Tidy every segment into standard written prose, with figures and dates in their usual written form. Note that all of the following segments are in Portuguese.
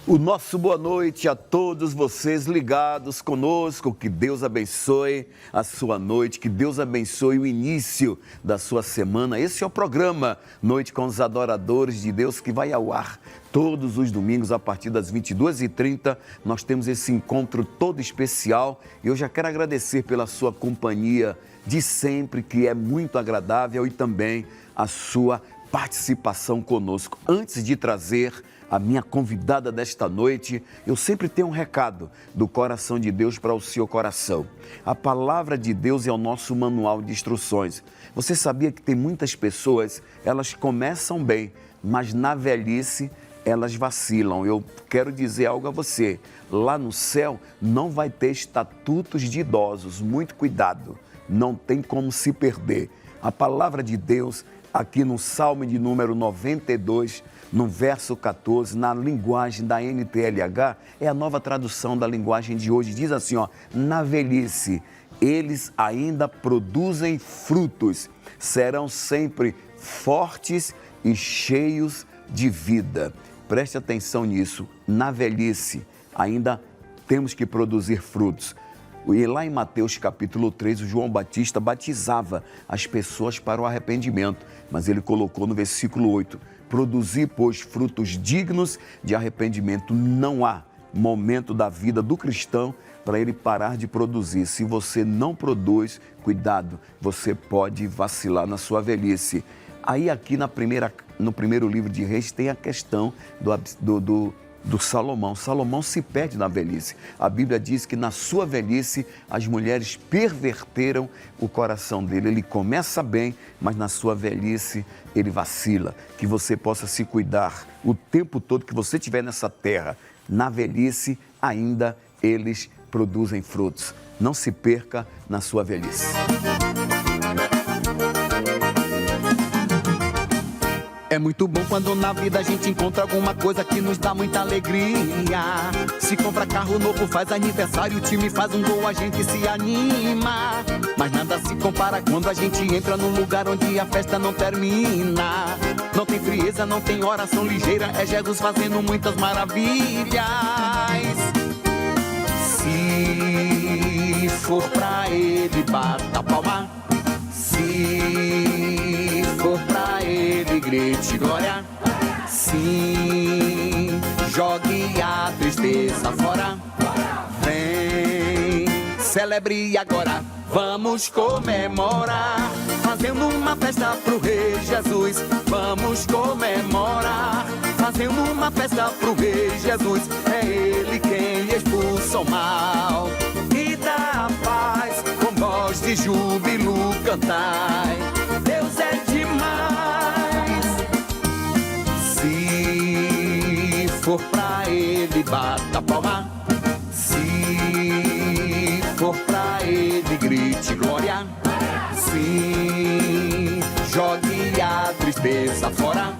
O nosso boa noite a todos vocês ligados conosco. Que Deus abençoe a sua noite, que Deus abençoe o início da sua semana. Esse é o programa Noite com os Adoradores de Deus, que vai ao ar todos os domingos a partir das 22h30. Nós temos esse encontro todo especial e eu já quero agradecer pela sua companhia de sempre, que é muito agradável, e também a sua participação conosco. Antes de trazer a minha convidada desta noite, eu sempre tenho um recado do coração de Deus para o seu coração. A palavra de Deus é o nosso manual de instruções. Você sabia que tem muitas pessoas, elas começam bem, mas na velhice elas vacilam. Eu quero dizer algo a você, lá no céu não vai ter estatutos de idosos, muito cuidado, não tem como se perder. A palavra de Deus, aqui no Salmo de número 92, no verso 14, na linguagem da NTLH, é a nova tradução da linguagem de hoje, diz assim, na velhice, eles ainda produzem frutos, serão sempre fortes e cheios de vida. Preste atenção nisso, na velhice ainda temos que produzir frutos. E lá em Mateus capítulo 3, o João Batista batizava as pessoas para o arrependimento, mas ele colocou no versículo 8, produzir, pois, frutos dignos de arrependimento. Não há momento da vida do cristão para ele parar de produzir. Se você não produz, cuidado, você pode vacilar na sua velhice. Aí aqui no primeiro livro de Reis tem a questão do Salomão. Salomão se perde na velhice. A Bíblia diz que na sua velhice as mulheres perverteram o coração dele. Ele começa bem, mas na sua velhice ele vacila. Que você possa se cuidar o tempo todo que você estiver nessa terra. Na velhice ainda eles produzem frutos. Não se perca na sua velhice. É muito bom quando na vida a gente encontra alguma coisa que nos dá muita alegria. Se compra carro novo, faz aniversário, o time faz um gol, a gente se anima. Mas nada se compara quando a gente entra num lugar onde a festa não termina. Não tem frieza, não tem oração ligeira, é Jesus fazendo muitas maravilhas. Se for pra ele, bata a palma. Se for pra ele, grite glória. Sim, jogue a tristeza fora. Vem, celebre agora, vamos comemorar, fazendo uma festa pro Rei Jesus. Vamos comemorar, fazendo uma festa pro Rei Jesus. É Ele quem expulsa o mal e dá a paz, com voz de júbilo cantai. Deus é demais. Se for pra ele, bata a palma. Se for pra ele, grite glória. Sim, jogue a tristeza fora.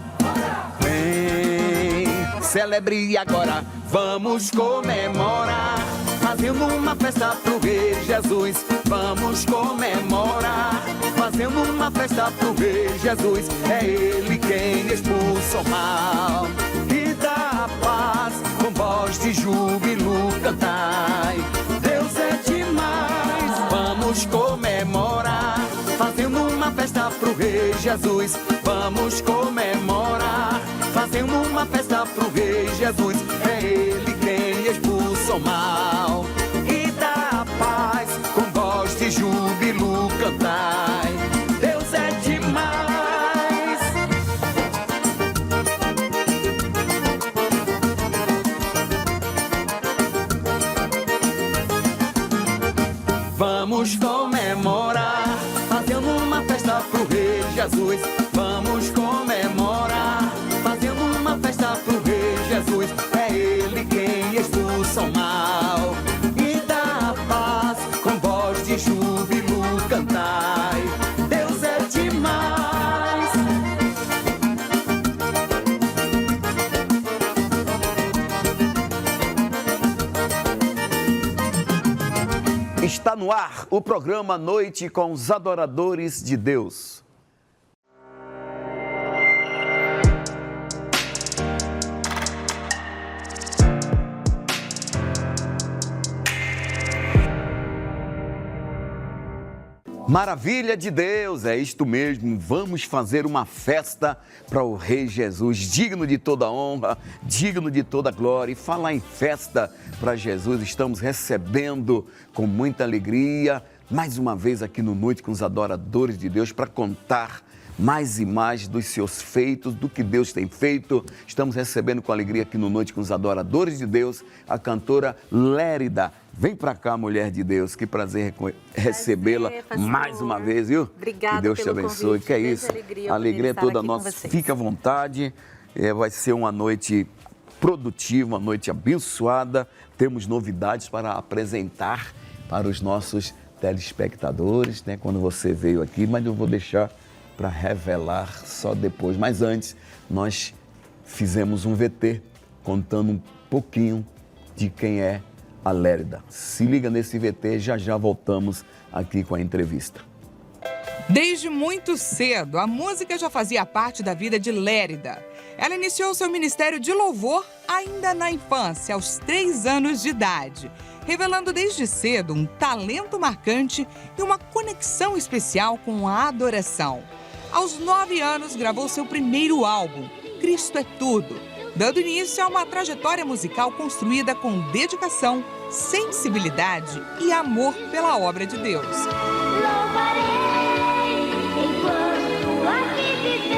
Vem, celebre agora, vamos comemorar, fazendo uma festa pro Rei Jesus. Vamos comemorar, fazendo uma festa pro Rei Jesus. É Ele quem expulsa o mal e dá a paz, com voz de júbilo cantai. Deus é demais. Vamos comemorar, fazendo uma festa pro Rei Jesus. Vamos comemorar, fazendo uma festa pro Rei Jesus. É Ele quem expulsa o mal e dá a paz, com voz de júbilo cantai. Deus é demais. Vamos comemorar, fazendo uma festa pro Rei Jesus. Vamos comemorar, fazendo uma festa pro Rei Jesus. É Ele quem expulsa o mal e dá a paz, com voz de júbilo cantai. Deus é demais. Está no ar o programa Noite com os Adoradores de Deus. Maravilha de Deus, é isto mesmo, vamos fazer uma festa para o Rei Jesus, digno de toda honra, digno de toda glória. E falar em festa para Jesus, estamos recebendo com muita alegria, mais uma vez aqui no Noite com os Adoradores de Deus, para contar mais e mais dos seus feitos, do que Deus tem feito. Estamos recebendo com alegria aqui no Noite com os Adoradores de Deus, a Lérida. Vem para cá, mulher de Deus, que prazer recebê-la mais uma vez, viu? Obrigada. Que Deus te abençoe. Convite. Que é isso? A alegria é toda nossa. Fica à vontade. Vai ser uma noite produtiva, uma noite abençoada. Temos novidades para apresentar para os nossos telespectadores, né? Quando você veio aqui, mas eu vou deixar para revelar só depois. Mas antes, nós fizemos um VT contando um pouquinho de quem é a Lérida. Se liga nesse VT, já voltamos aqui com a entrevista. Desde muito cedo, a música já fazia parte da vida de Lérida. Ela iniciou seu ministério de louvor ainda na infância, aos 3 anos de idade, revelando desde cedo um talento marcante e uma conexão especial com a adoração. Aos 9 anos, gravou seu primeiro álbum, Cristo é Tudo, dando início a uma trajetória musical construída com dedicação, sensibilidade e amor pela obra de Deus. Louvarei enquanto aqui viver.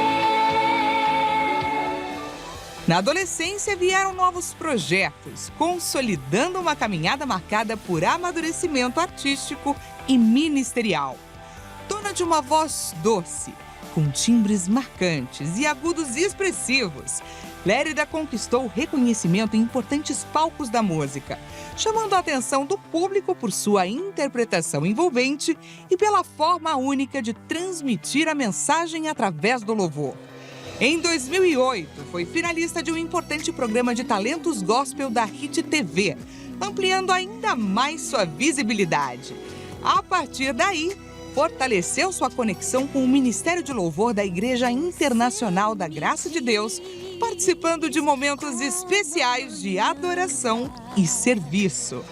Na adolescência vieram novos projetos, consolidando uma caminhada marcada por amadurecimento artístico e ministerial. Dona de uma voz doce, com timbres marcantes e agudos expressivos, Lérida conquistou reconhecimento em importantes palcos da música, chamando a atenção do público por sua interpretação envolvente e pela forma única de transmitir a mensagem através do louvor. Em 2008, foi finalista de um importante programa de talentos gospel da Hit TV, ampliando ainda mais sua visibilidade. A partir daí, fortaleceu sua conexão com o Ministério de Louvor da Igreja Internacional da Graça de Deus, participando de momentos especiais de adoração e serviço.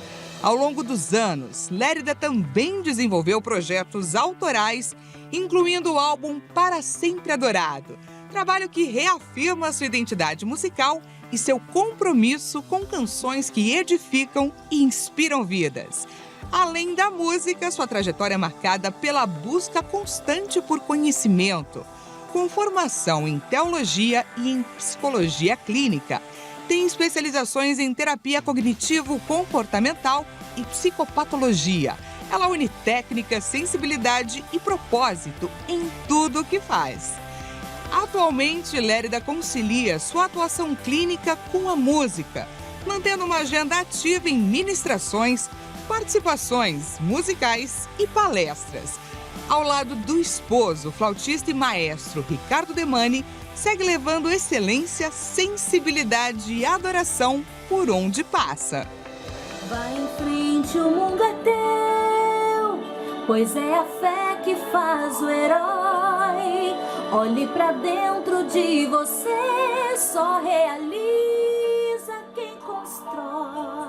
Ao longo dos anos, Lérida também desenvolveu projetos autorais, incluindo o álbum Para Sempre Adorado, trabalho que reafirma sua identidade musical e seu compromisso com canções que edificam e inspiram vidas. Além da música, sua trajetória é marcada pela busca constante por conhecimento. Com formação em teologia e em psicologia clínica, tem especializações em terapia cognitivo-comportamental e psicopatologia. Ela une técnica, sensibilidade e propósito em tudo o que faz. Atualmente, Lérida concilia sua atuação clínica com a música, mantendo uma agenda ativa em ministrações, participações musicais e palestras. Ao lado do esposo, flautista e maestro Ricardo Demani, segue levando excelência, sensibilidade e adoração por onde passa. Vai em frente, o mundo é teu, pois é a fé que faz o herói. Olhe pra dentro de você, só realiza quem constrói.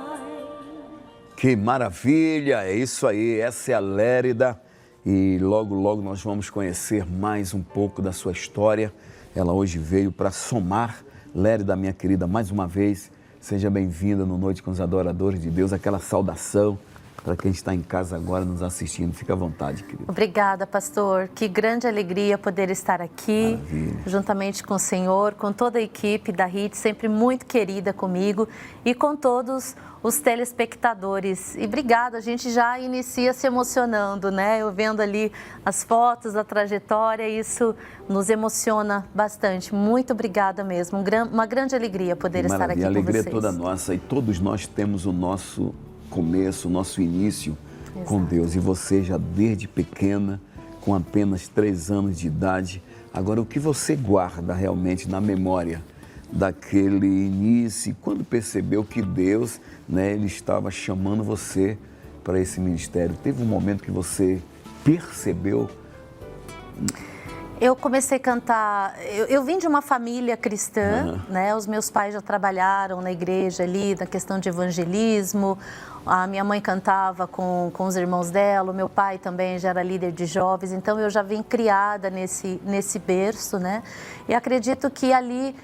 Que maravilha, é isso aí, essa é a Lérida. E logo, logo nós vamos conhecer mais um pouco da sua história. Ela hoje veio para somar. Lérida, minha querida, mais uma vez, seja bem-vinda no Noite com os Adoradores de Deus. Aquela saudação para quem está em casa agora nos assistindo. Fica à vontade, querida. Obrigada, pastor. Que grande alegria poder estar aqui, juntamente com o senhor, com toda a equipe da HIT, sempre muito querida comigo, e com todos os telespectadores. E obrigada, a gente já inicia se emocionando, né? Eu vendo ali as fotos, a trajetória, isso nos emociona bastante. Muito obrigada mesmo. Uma grande alegria poder estar aqui com vocês. A alegria é toda nossa, e todos nós temos o nosso começo, o nosso início com Deus. E você já desde pequena, com apenas 3 anos de idade. Agora, o que você guarda realmente na memória daquele início, quando percebeu que Deus, né, Ele estava chamando você para esse ministério? Teve um momento que você percebeu? Eu comecei a cantar, eu vim de uma família cristã, né? Os meus pais já trabalharam na igreja ali, na questão de evangelismo. A minha mãe cantava com os irmãos dela, o meu pai também já era líder de jovens, então eu já vim criada nesse berço, né? E acredito que ali,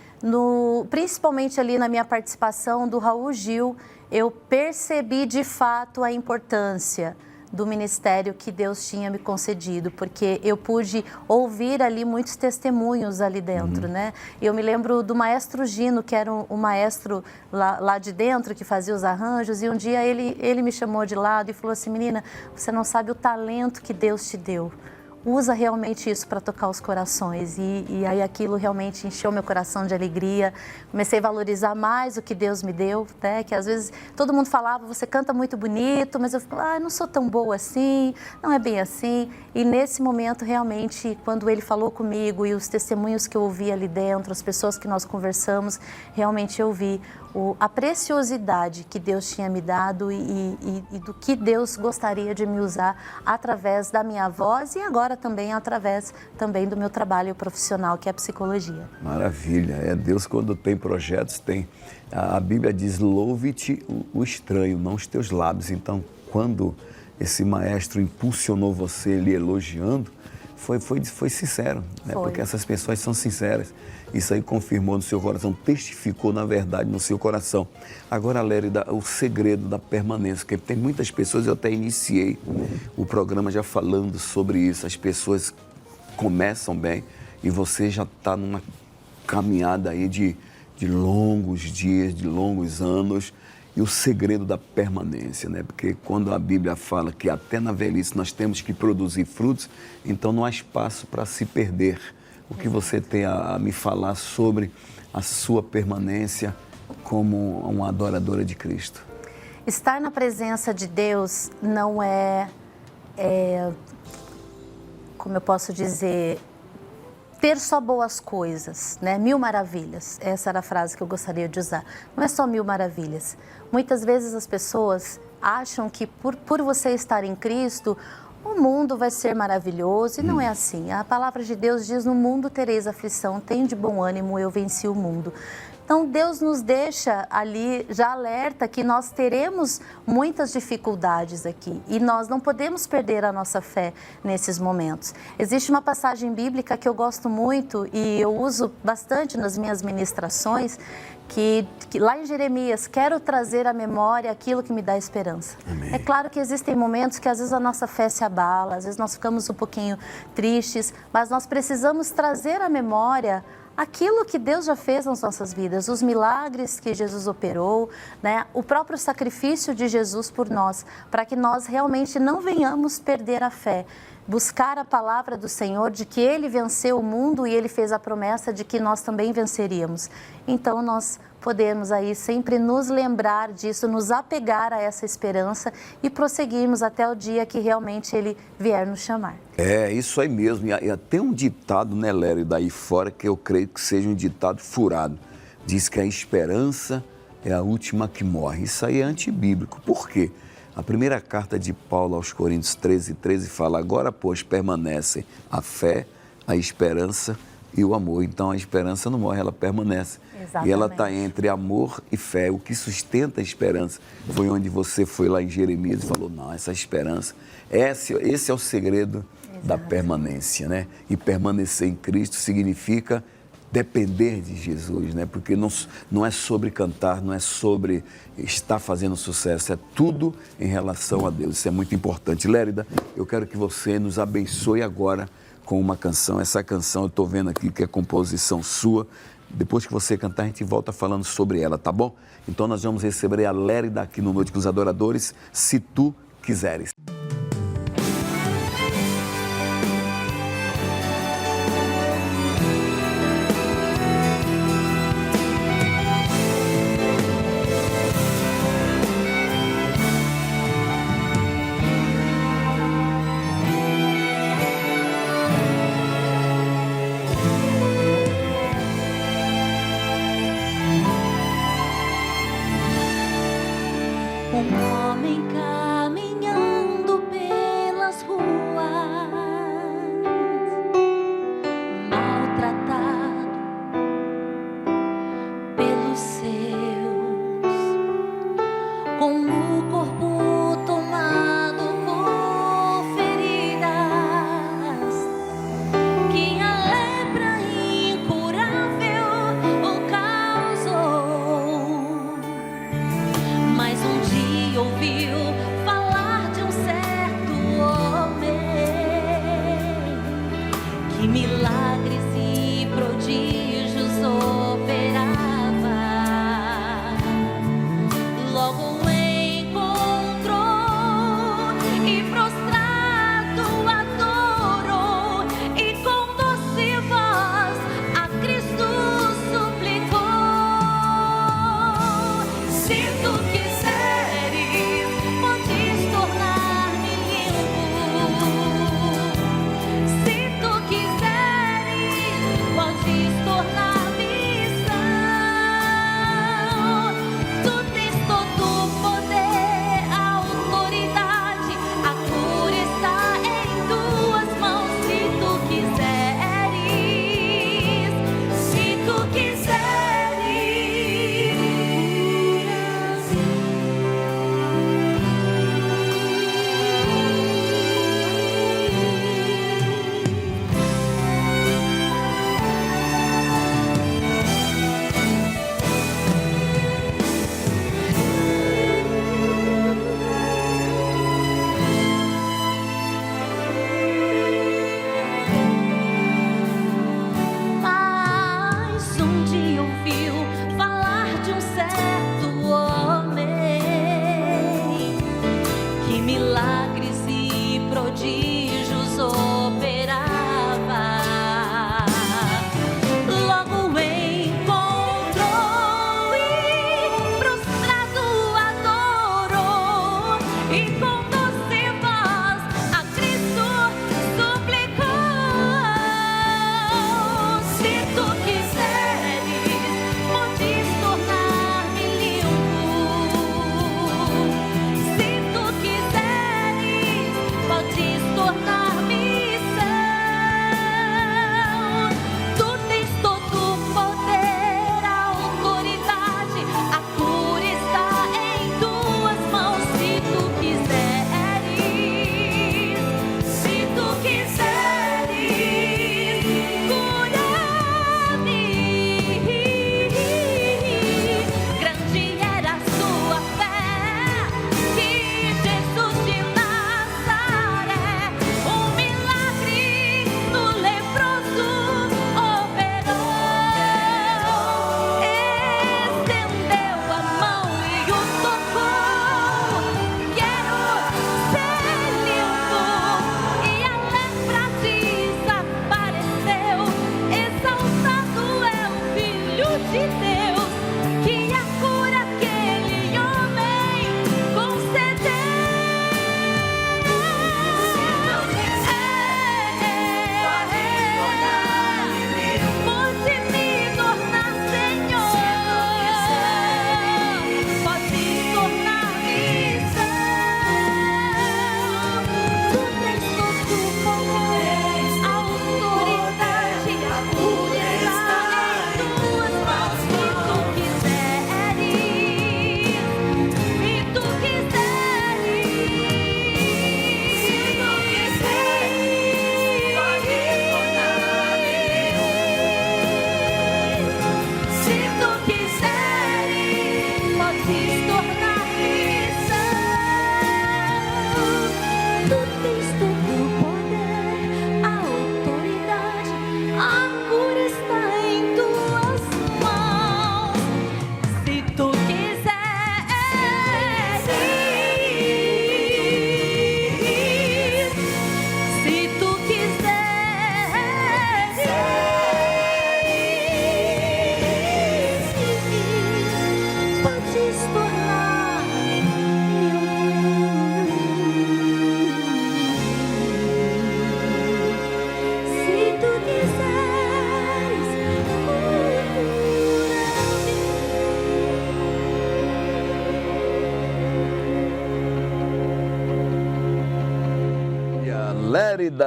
principalmente ali na minha participação do Raul Gil, eu percebi de fato a importância do ministério que Deus tinha me concedido, porque eu pude ouvir ali muitos testemunhos ali dentro, né? Eu me lembro do maestro Gino, que era o maestro lá de dentro, que fazia os arranjos, e um dia ele me chamou de lado e falou assim: menina, você não sabe o talento que Deus te deu. Usa realmente isso para tocar os corações. E aí aquilo realmente encheu meu coração de alegria. Comecei a valorizar mais o que Deus me deu, né? Que às vezes todo mundo falava, você canta muito bonito, mas eu falava, não sou tão boa assim, não é bem assim. E nesse momento, realmente, quando ele falou comigo e os testemunhos que eu ouvi ali dentro, as pessoas que nós conversamos, realmente eu vi a preciosidade que Deus tinha me dado e do que Deus gostaria de me usar através da minha voz e agora também através do meu trabalho profissional, que é a psicologia. Maravilha. Deus, quando tem projetos, tem. A Bíblia diz, louve-te o estranho, não os teus lábios. Então, quando esse maestro impulsionou você lhe elogiando, foi sincero, né? Porque essas pessoas são sinceras. Isso aí confirmou no seu coração, testificou na verdade no seu coração. Agora, Lérida, o segredo da permanência, porque tem muitas pessoas, eu até iniciei o programa já falando sobre isso, as pessoas começam bem e você já está numa caminhada aí de longos dias, de longos anos, e o segredo da permanência, né? Porque quando a Bíblia fala que até na velhice nós temos que produzir frutos, então não há espaço para se perder. O que você tem a me falar sobre a sua permanência como uma adoradora de Cristo? Estar na presença de Deus não é como eu posso dizer, ter só boas coisas, né? 1000 maravilhas. Essa era a frase que eu gostaria de usar. Não é só 1000 maravilhas. Muitas vezes as pessoas acham que por você estar em Cristo, o mundo vai ser maravilhoso, e não é assim. A palavra de Deus diz, no mundo tereis aflição, tem de bom ânimo, eu venci o mundo. Então, Deus nos deixa ali, já alerta que nós teremos muitas dificuldades aqui e nós não podemos perder a nossa fé nesses momentos. Existe uma passagem bíblica que eu gosto muito e eu uso bastante nas minhas ministrações, que lá em Jeremias, quero trazer à memória aquilo que me dá esperança. Amém. É claro que existem momentos que às vezes a nossa fé se abala, às vezes nós ficamos um pouquinho tristes, mas nós precisamos trazer à memória aquilo que Deus já fez nas nossas vidas, os milagres que Jesus operou, né? O próprio sacrifício de Jesus por nós, para que nós realmente não venhamos perder a fé. Buscar a palavra do Senhor de que Ele venceu o mundo e Ele fez a promessa de que nós também venceríamos. Então nós podemos aí sempre nos lembrar disso, nos apegar a essa esperança e prosseguirmos até o dia que realmente Ele vier nos chamar. É, isso aí mesmo. E até um ditado, né, Lério, daí fora, que eu creio que seja um ditado furado. Diz que a esperança é a última que morre. Isso aí é antibíblico. Por quê? A primeira carta de Paulo aos Coríntios 13:13 fala, agora, pois, permanecem a fé, a esperança e o amor. Então, a esperança não morre, ela permanece. Exatamente. E ela está entre amor e fé. O que sustenta a esperança foi onde você foi lá em Jeremias e falou, não, essa esperança, esse é o segredo da permanência, né? E permanecer em Cristo significa depender de Jesus, né? Porque não é sobre cantar, não é sobre estar fazendo sucesso, é tudo em relação a Deus. Isso é muito importante. Lérida, eu quero que você nos abençoe agora com uma canção. Essa canção eu estou vendo aqui que é composição sua. Depois que você cantar, a gente volta falando sobre ela, tá bom? Então nós vamos receber a Lérida aqui no Noite com os Adoradores, Se Tu Quiseres. Um homem caminhando pelas ruas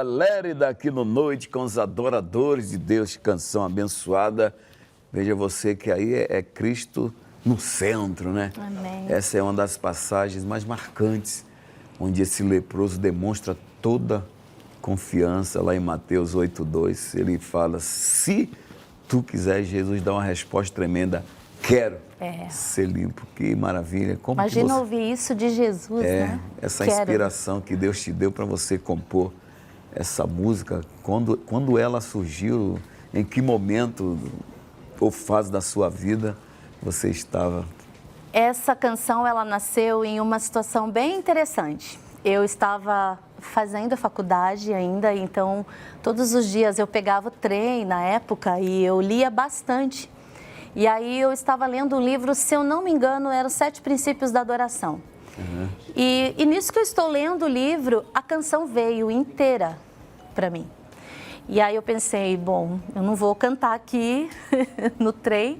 Lérida aqui no Noite com os adoradores de Deus, canção abençoada. Veja você que aí é Cristo no centro, né? Amém. Essa é uma das passagens mais marcantes, onde esse leproso demonstra toda confiança, lá em Mateus 8:2, ele fala, se tu quiseres, Jesus dá uma resposta tremenda, quero ser limpo. Que maravilha. Como Imagina que você... ouvir isso de Jesus, né? Essa Quero. inspiração que Deus te deu para você compor essa música, quando ela surgiu, em que momento ou fase da sua vida você estava? Essa canção, ela nasceu em uma situação bem interessante. Eu estava fazendo a faculdade ainda, então todos os dias eu pegava o trem na época e eu lia bastante. E aí eu estava lendo um livro, se eu não me engano, eram 7 princípios da adoração. E nisso que eu estou lendo o livro, a canção veio inteira para mim. E aí eu pensei, bom, eu não vou cantar aqui no trem,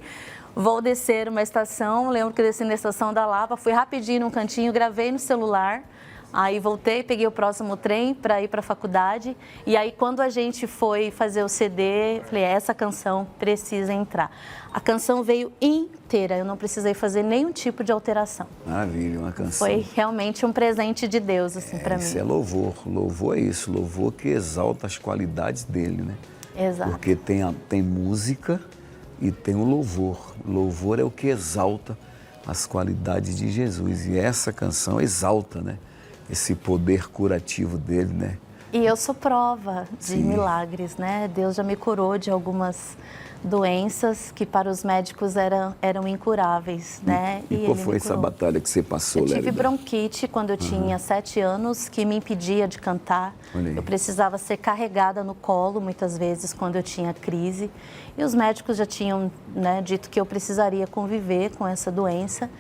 vou descer uma estação, lembro que eu desci na estação da Lapa, fui rapidinho num cantinho, gravei no celular, aí voltei, peguei o próximo trem para ir para a faculdade, e aí quando a gente foi fazer o CD, falei, essa canção precisa entrar. A canção veio inteira, eu não precisei fazer nenhum tipo de alteração. Maravilha, uma canção. Foi realmente um presente de Deus, assim, para mim. Isso é louvor, louvor é isso, louvor que exalta as qualidades dele, né? Exato. Porque tem música e tem o louvor. Louvor é o que exalta as qualidades de Jesus. E essa canção exalta, né? Esse poder curativo dele, né? E eu sou prova de Sim. milagres, né? Deus já me curou de algumas doenças que para os médicos eram incuráveis, né? E qual Ele foi me essa curou. batalha que você passou, Eu tive Lérida? bronquite quando eu tinha 7 anos, que me impedia de cantar. Olha aí. Eu precisava ser carregada no colo, muitas vezes, quando eu tinha crise. E os médicos já tinham, né, dito que eu precisaria conviver com essa doença.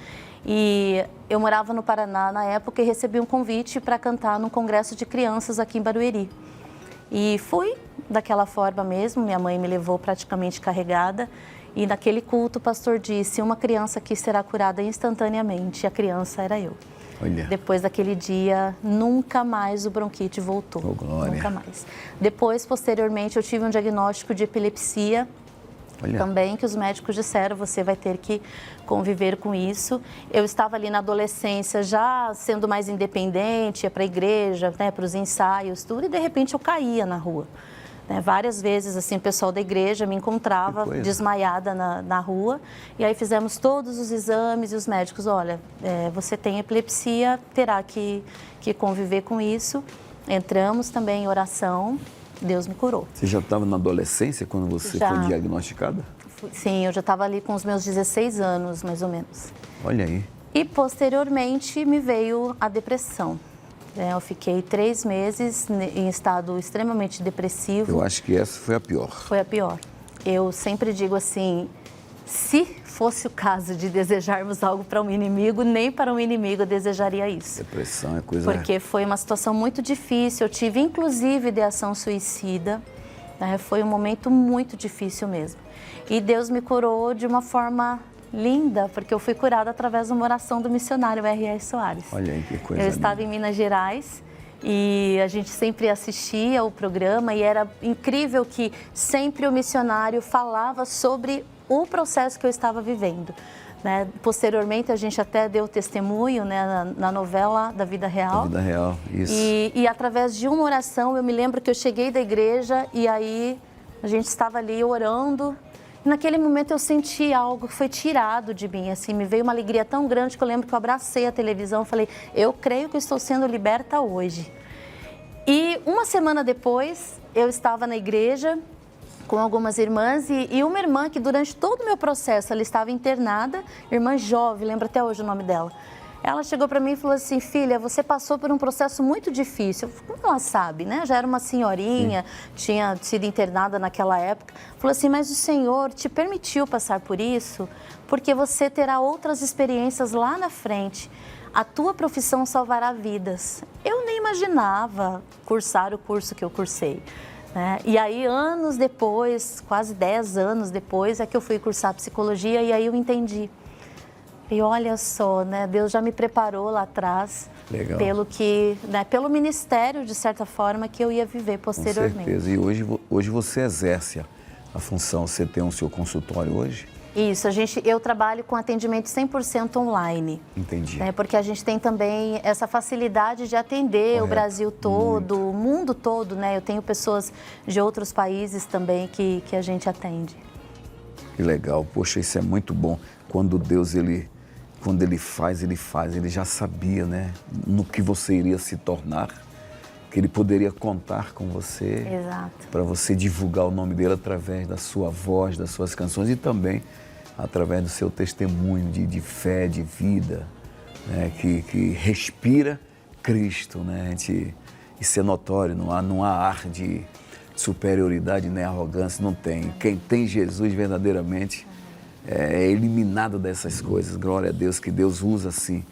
E eu morava no Paraná na época e recebi um convite para cantar num congresso de crianças aqui em Barueri. E fui daquela forma mesmo, minha mãe me levou praticamente carregada. E naquele culto o pastor disse, uma criança aqui será curada instantaneamente, e a criança era eu. Olha. Depois daquele dia, nunca mais o bronquite voltou. Oh, glória. Nunca mais. Depois, posteriormente, eu tive um diagnóstico de epilepsia, Olha. também, que os médicos disseram, você vai ter que conviver com isso. Eu estava ali na adolescência, já sendo mais independente, ia para a igreja, né, para os ensaios, tudo, e de repente eu caía na rua. Né, várias vezes, assim, o pessoal da igreja me encontrava desmaiada na rua, e aí fizemos todos os exames e os médicos, olha, você tem epilepsia, terá que conviver com isso. Entramos também em oração, Deus me curou. Você já estava na adolescência quando você Já. foi diagnosticada? Sim, eu já estava ali com os meus 16 anos, mais ou menos. Olha aí. E posteriormente me veio a depressão. Eu fiquei 3 meses em estado extremamente depressivo. Eu acho que essa foi a pior. Foi a pior. Eu sempre digo assim, se fosse o caso de desejarmos algo para um inimigo, nem para um inimigo eu desejaria isso. Depressão é coisa... Porque foi uma situação muito difícil. Eu tive, inclusive, ideação suicida. Né? Foi um momento muito difícil mesmo. E Deus me curou de uma forma linda, porque eu fui curada através de uma oração do missionário R.R. Soares. Olha aí que coisa Eu estava em Minas Gerais e a gente sempre assistia o programa e era incrível que sempre o missionário falava sobre o processo que eu estava vivendo. Né? Posteriormente, a gente até deu testemunho, né, na novela da Vida Real. Da vida real, isso. E através de uma oração, eu me lembro que eu cheguei da igreja e aí a gente estava ali orando. E naquele momento eu senti algo que foi tirado de mim, assim, me veio uma alegria tão grande que eu lembro que eu abracei a televisão e falei, eu creio que estou sendo liberta hoje. E uma semana depois, eu estava na igreja com algumas irmãs e uma irmã que durante todo o meu processo, ela estava internada, irmã jovem, lembro até hoje o nome dela. Ela chegou para mim e falou assim, filha, você passou por um processo muito difícil. Como ela sabe, né? Já era uma senhorinha, tinha sido internada naquela época. Falou assim, mas o Senhor te permitiu passar por isso porque você terá outras experiências lá na frente. A tua profissão salvará vidas. Eu nem imaginava cursar o curso que eu cursei. Né? E aí, anos depois, quase 10 anos depois, é que eu fui cursar psicologia e aí eu entendi. E olha só, né? Deus já me preparou lá atrás. Legal. Pelo ministério, de certa forma, que eu ia viver posteriormente. Com certeza. E hoje você exerce a função, você tem o seu consultório hoje? Isso, eu trabalho com atendimento 100% online. Entendi. Né? Porque a gente tem também essa facilidade de atender Correto. o Brasil todo, o mundo todo, né? Eu tenho pessoas de outros países também que a gente atende. Que legal. Poxa, isso é muito bom. Quando Deus, quando ele faz, ele já sabia, né? No que você iria se tornar, que ele poderia contar com você. Exato. Para você divulgar o nome dele através da sua voz, das suas canções e também através do seu testemunho de fé, de vida, né? que respira Cristo, né? Isso é notório, não há ar de superioridade nem arrogância, não tem. Quem tem Jesus verdadeiramente é eliminado dessas coisas. Glória a Deus, que Deus usa assim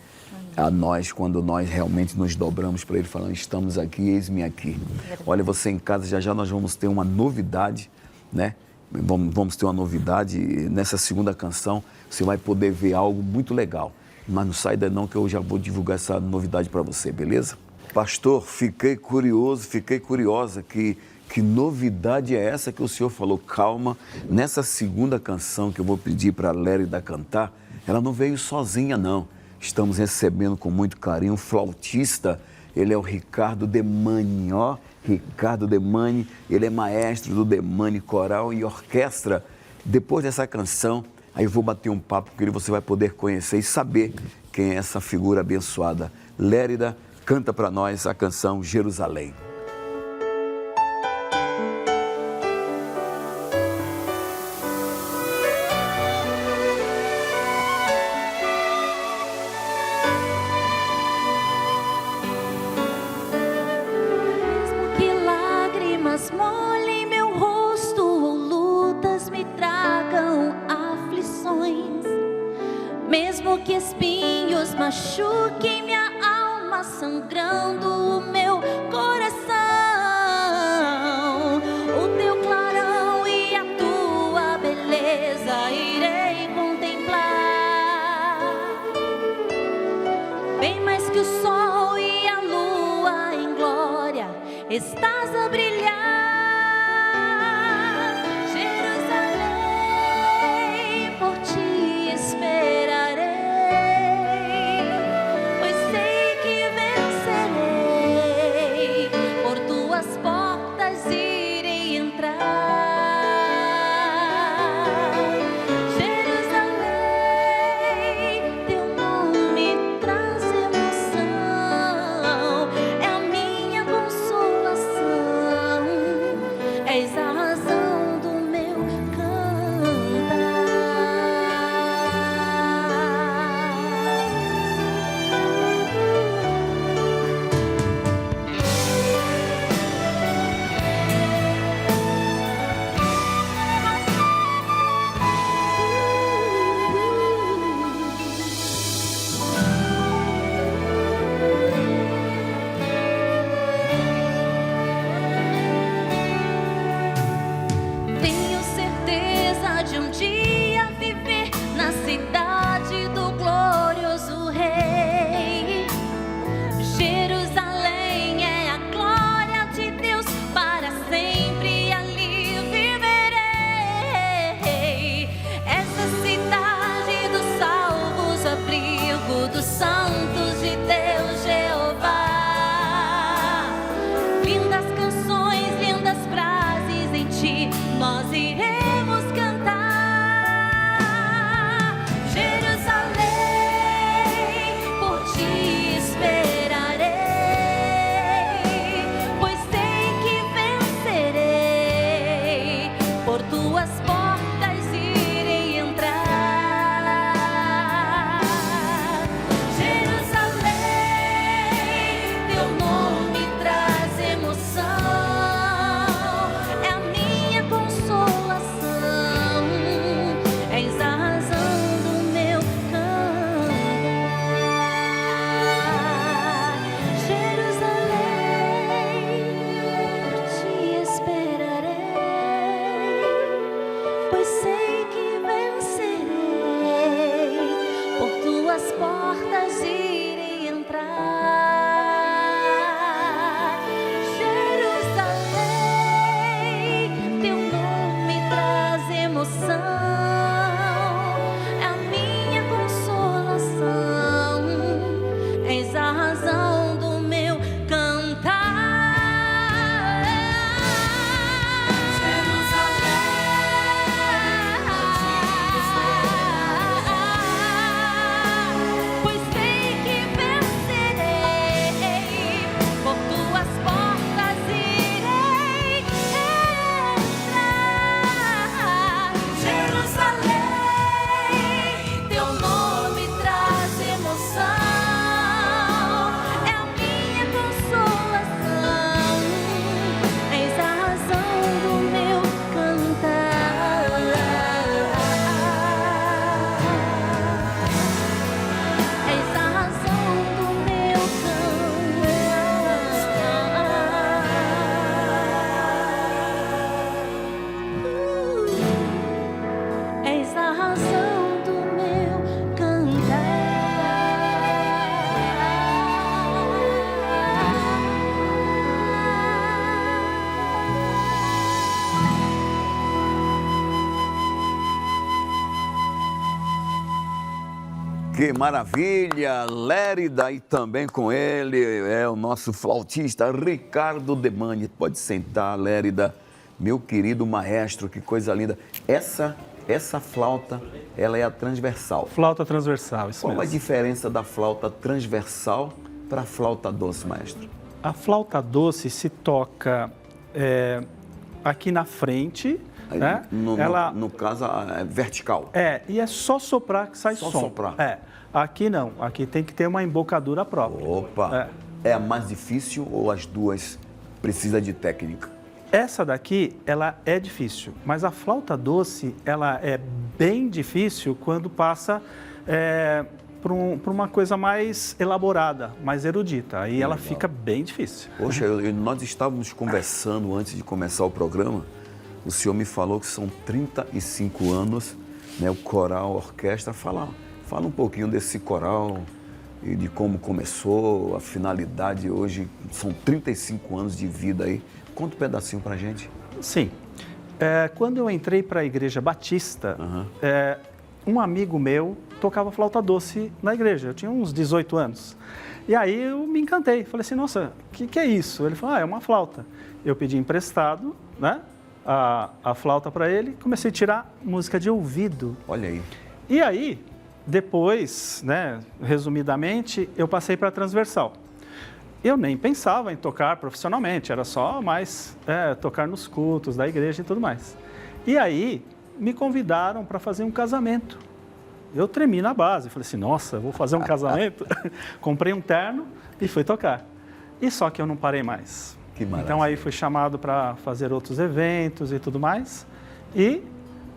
a nós, quando nós realmente nos dobramos para Ele, falando, estamos aqui, eis-me aqui. Olha, você em casa, já já nós vamos ter uma novidade, né? Vamos ter uma novidade nessa segunda canção, você vai poder ver algo muito legal. Mas não sai daí não, que eu já vou divulgar essa novidade para você, beleza? Pastor, fiquei curioso, fiquei curiosa, que novidade é essa que o senhor falou? Calma, nessa segunda canção que eu vou pedir para a Lérida cantar, ela não veio sozinha não. Estamos recebendo com muito carinho um flautista, ele é o Ricardo Demani, ó, Ricardo Demani, ele é maestro do Demani Coral e Orquestra. Depois dessa canção, aí eu vou bater um papo com ele, você vai poder conhecer e saber quem é essa figura abençoada. Lérida, canta para nós a canção Jerusalém. Molhem meu rosto ou lutas me tragam aflições, mesmo que espinhos machuquem minha alma, sangrando o meu coração. O teu clarão e a tua beleza irei contemplar, bem mais que o sol e a lua em glória estás a brilhar. Que maravilha! Lérida e também com ele é o nosso flautista Ricardo Demani. Pode sentar, Lérida, meu querido maestro, que coisa linda. Essa flauta, ela é a transversal. Flauta transversal, isso Qual mesmo. a diferença da flauta transversal para a flauta doce, maestro? A flauta doce se toca aqui na frente, né? No caso, é vertical. E é só soprar que sai Só som. soprar. Aqui não, aqui tem que ter uma embocadura própria. Opa! É a mais difícil ou as duas precisa de técnica? Essa daqui, ela é difícil, mas a flauta doce, ela é bem difícil quando passa por uma coisa mais elaborada, mais erudita. Aí ela fica bem difícil. Poxa, nós estávamos conversando antes de começar o programa. O senhor me falou que são 35 anos, né, o coral, a orquestra. Fala um pouquinho desse coral e de como começou, a finalidade hoje. São 35 anos de vida aí. Conta um pedacinho pra gente. Sim. Quando eu entrei para a Igreja Batista, um amigo meu tocava flauta doce na igreja. Eu tinha uns 18 anos. E aí eu me encantei. Falei assim, nossa, o que é isso? Ele falou, é uma flauta. Eu pedi emprestado, né, a flauta para ele. Comecei a tirar música de ouvido. Olha aí. E aí, depois, né, resumidamente, eu passei para a transversal. Eu nem pensava em tocar profissionalmente, era só mais tocar nos cultos da igreja e tudo mais. E aí, me convidaram para fazer um casamento. Eu tremi na base, falei assim, nossa, vou fazer um casamento? Comprei um terno e fui tocar. E só que eu não parei mais. Que maravilha. Então aí fui chamado para fazer outros eventos e tudo mais. E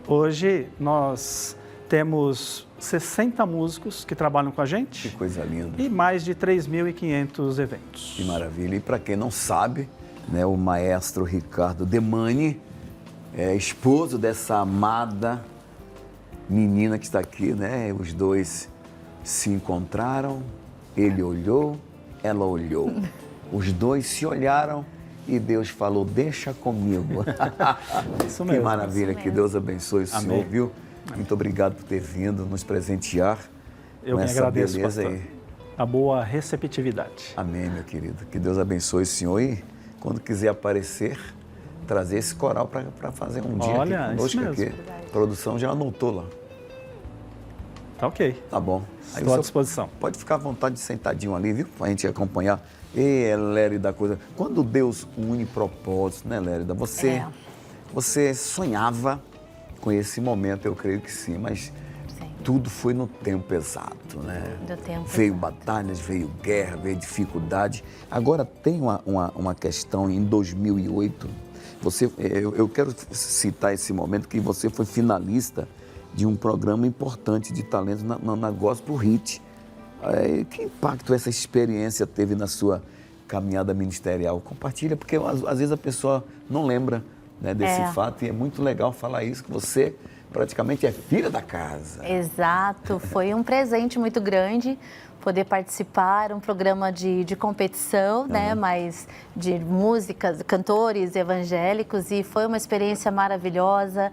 hoje nós temos 60 músicos que trabalham com a gente. Que coisa linda. E mais de 3.500 eventos. Que maravilha. E para quem não sabe, né, o maestro Ricardo Demani é esposo dessa amada menina que está aqui, né? Os dois se encontraram, ele olhou, ela olhou. Os dois se olharam e Deus falou, deixa comigo. Isso Que mesmo. maravilha, Isso que mesmo. Deus abençoe o senhor, Amém. viu? Muito obrigado por ter vindo nos presentear Eu com que essa agradeço, beleza pastor. aí. A boa receptividade. Amém, meu querido. Que Deus abençoe o senhor e quando quiser aparecer, trazer esse coral para fazer um dia Olha, aqui conosco. isso mesmo. Aqui. A produção já anotou lá. Tá ok. Tá bom. Aí Estou o à disposição. pode ficar à vontade de sentadinho ali, viu? Pra gente acompanhar. E Lérida, coisa. Quando Deus une propósito, né, Lérida? Você sonhava com esse momento, eu creio que sim, mas Sim. tudo foi no tempo exato, né? Do tempo Veio exato. batalhas, veio guerra, veio dificuldade. Agora tem uma questão em 2008. Eu quero citar esse momento que você foi finalista de um programa importante de talentos na Gospel Hit. Que impacto essa experiência teve na sua caminhada ministerial? Compartilha, porque às vezes a pessoa não lembra, né, desse fato e é muito legal falar isso, que você praticamente é filha da casa. Exato, foi um presente muito grande poder participar, um programa de competição, né, mas de músicas, cantores evangélicos, e foi uma experiência maravilhosa.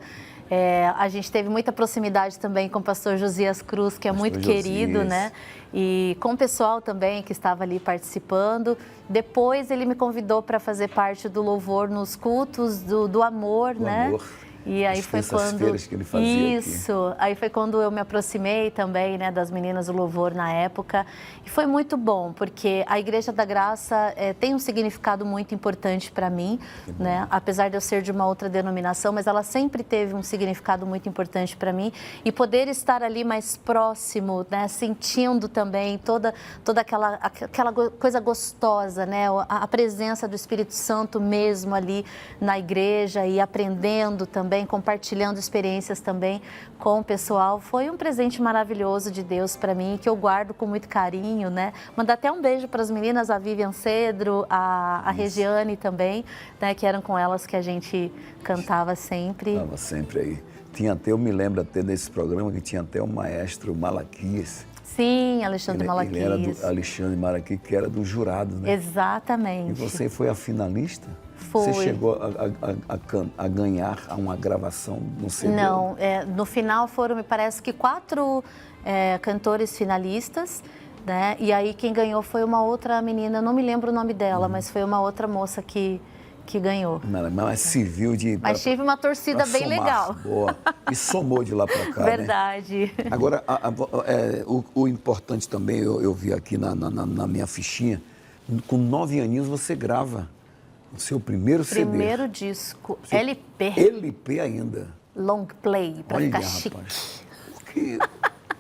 A gente teve muita proximidade também com o pastor Josias Cruz, que é muito querido, né? E com o pessoal também que estava ali participando. Depois ele me convidou para fazer parte do louvor nos cultos do amor, né? Amor. E aí As foi quando terças-feiras que ele fazia isso, aí foi quando eu me aproximei também, né, das meninas do louvor na época, e foi muito bom, porque a Igreja da Graça tem um significado muito importante para mim, né, apesar de eu ser de uma outra denominação, mas ela sempre teve um significado muito importante para mim, e poder estar ali mais próximo, né, sentindo também toda aquela coisa gostosa, né, a presença do Espírito Santo mesmo ali na igreja e aprendendo também, compartilhando experiências também com o pessoal. Foi um presente maravilhoso de Deus para mim, que eu guardo com muito carinho, né? Mandar até um beijo para as meninas, a Vivian Cedro, a Regiane também, né? Que eram com elas que a gente cantava sempre. Estava sempre aí. Eu me lembro até desse programa que tinha até o maestro Malaquias. Sim, Alexandre Malaquias. Ele era do Alexandre Malaquias, que era do jurado, né? Exatamente. E você foi a finalista? Foi. Você chegou a ganhar uma gravação no CD? Não, no final foram, me parece que 4 cantores finalistas, né? E aí quem ganhou foi uma outra menina, não me lembro o nome dela, mas foi uma outra moça que ganhou. Mas civil de... Mas tive uma torcida bem legal. Boa. E somou de lá para cá, Verdade. Né? Agora, o importante também, eu vi aqui na minha fichinha, com 9 aninhos você grava o seu primeiro CD. Primeiro disco, LP. LP ainda. Long play, para ficar chique.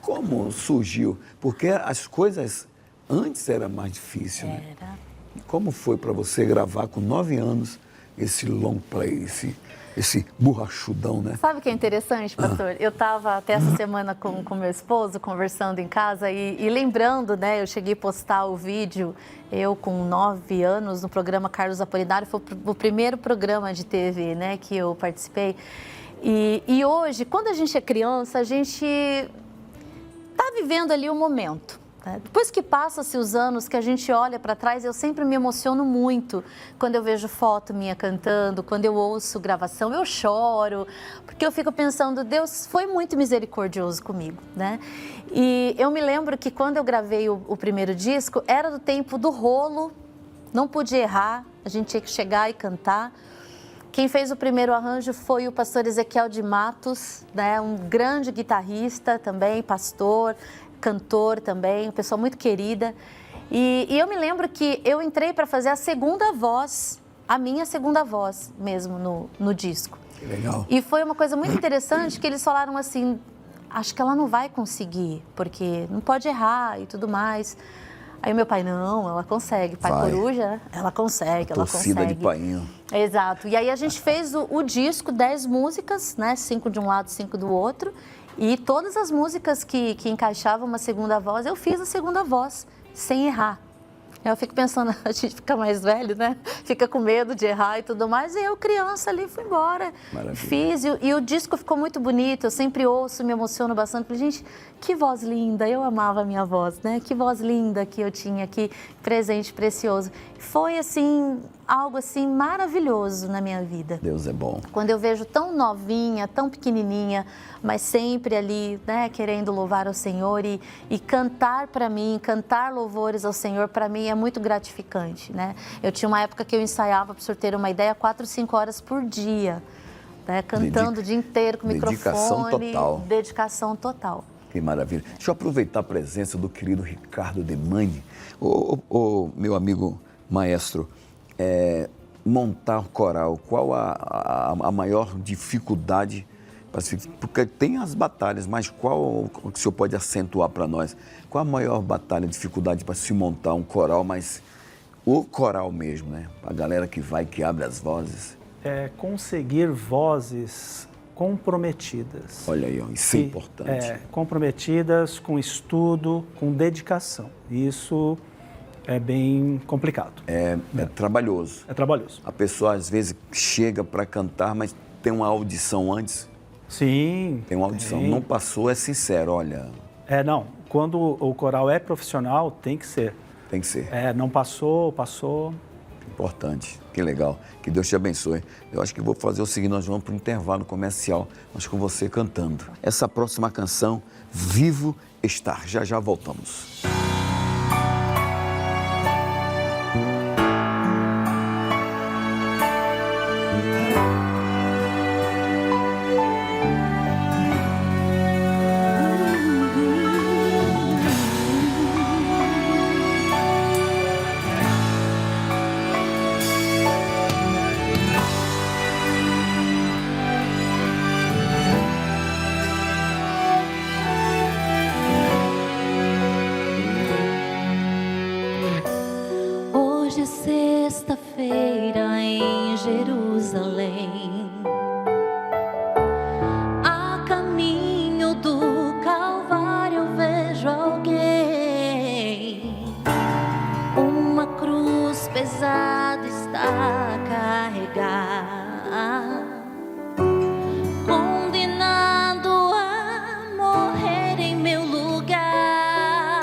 Como surgiu? Porque as coisas antes era mais difícil, né? Era. E como foi para você gravar com 9 anos esse long play, esse borrachudão, né? Sabe o que é interessante, pastor? Eu estava até essa semana com meu esposo, conversando em casa e lembrando, né? Eu cheguei a postar o vídeo, eu com 9 anos, no programa Carlos Apolinário, foi o primeiro programa de TV, né, que eu participei. E hoje, quando a gente é criança, a gente está vivendo ali o momento. Depois que passa-se os anos, que a gente olha para trás, eu sempre me emociono muito quando eu vejo foto minha cantando, quando eu ouço gravação, eu choro, porque eu fico pensando, Deus foi muito misericordioso comigo, né? E eu me lembro que quando eu gravei o primeiro disco, era do tempo do rolo, não podia errar, a gente tinha que chegar e cantar. Quem fez o primeiro arranjo foi o pastor Ezequiel de Matos, né? Um grande guitarrista também, pastor, cantor também, uma pessoa muito querida. E eu me lembro que eu entrei para fazer a segunda voz, a minha segunda voz mesmo no disco. Que legal. E foi uma coisa muito interessante que eles falaram assim, acho que ela não vai conseguir, porque não pode errar e tudo mais. Aí o meu pai, não, ela consegue. Pai Vai. Coruja, ela consegue, ela consegue. Torcida de painho. Exato. E aí a gente fez o disco, 10 músicas, né? 5 de um lado, 5 do outro. E todas as músicas que encaixavam uma segunda voz, eu fiz a segunda voz, sem errar. Eu fico pensando, a gente fica mais velho, né? Fica com medo de errar e tudo mais. E eu, criança ali, fui embora. Maravilha. Fiz. E o disco ficou muito bonito. Eu sempre ouço, me emociono bastante. Falei, gente, que voz linda. Eu amava a minha voz, né? Que voz linda que eu tinha aqui. Presente precioso. Foi, assim, algo, assim, maravilhoso na minha vida. Deus é bom. Quando eu vejo tão novinha, tão pequenininha, mas sempre ali, né, querendo louvar ao Senhor e cantar para mim, cantar louvores ao Senhor, para mim é muito gratificante, né? Eu tinha uma época que eu ensaiava, para o senhor ter uma ideia, 4, 5 horas por dia, né, cantando o dia inteiro com dedicação microfone. total. Dedicação total. Que maravilha. Deixa eu aproveitar a presença do querido Ricardo Demani. Meu amigo maestro, montar um coral, qual a maior dificuldade? Porque tem as batalhas, mas qual que o senhor pode acentuar para nós? Qual a maior batalha, dificuldade para se montar um coral, mas o coral mesmo, né? A galera que vai, que abre as vozes. É conseguir vozes comprometidas. Olha aí, ó, isso é importante. Comprometidas, com estudo, com dedicação. Isso é bem complicado. É trabalhoso. É trabalhoso. A pessoa às vezes chega para cantar, mas tem uma audição antes. Sim. Tem uma audição. Tem. Não passou, é sincero, olha. Não. Quando o coral é profissional, tem que ser. Tem que ser. Não passou, passou. Importante. Que legal. Que Deus te abençoe. Eu acho que vou fazer o seguinte, nós vamos para o intervalo comercial, mas com você cantando. Essa próxima canção, Vivo Estar. Já já voltamos. Hoje é sexta-feira em Jerusalém. A caminho do Calvário eu vejo alguém. Uma cruz pesada está a carregar, condenado a morrer em meu lugar.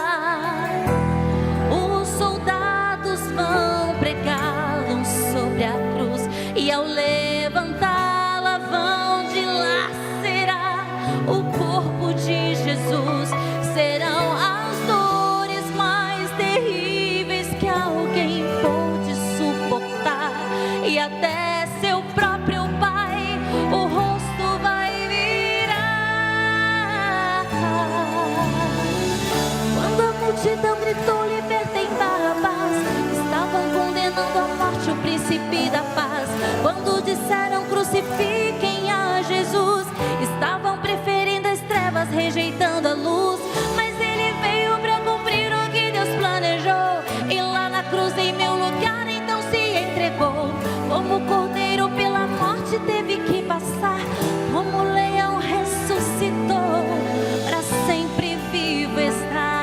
cruz em meu lugar, então se entregou. Como cordeiro pela morte teve que passar, como leão ressuscitou, para sempre vivo está.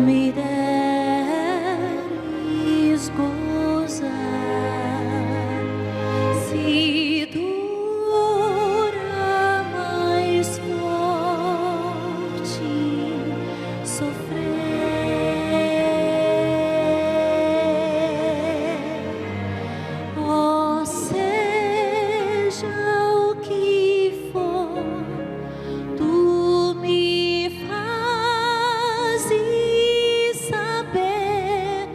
Me deres gozar, se dura mais forte sofrer, oh, seja o que for, tu me fazes saber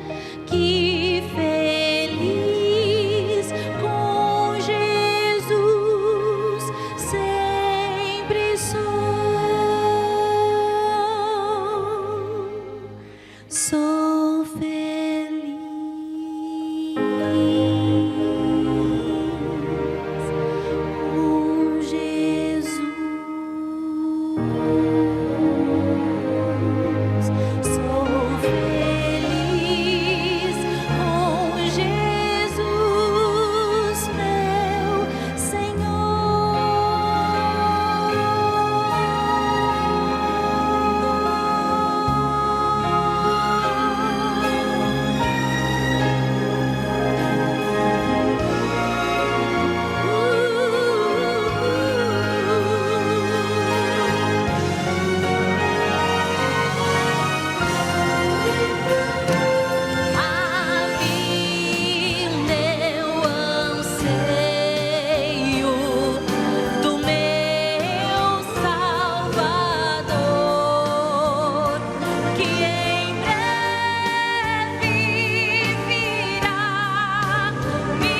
que feliz com Jesus sempre sou feliz com Jesus. Sou feliz com Jesus, meu A vinda eu anseio do meu Salvador, que em breve virá me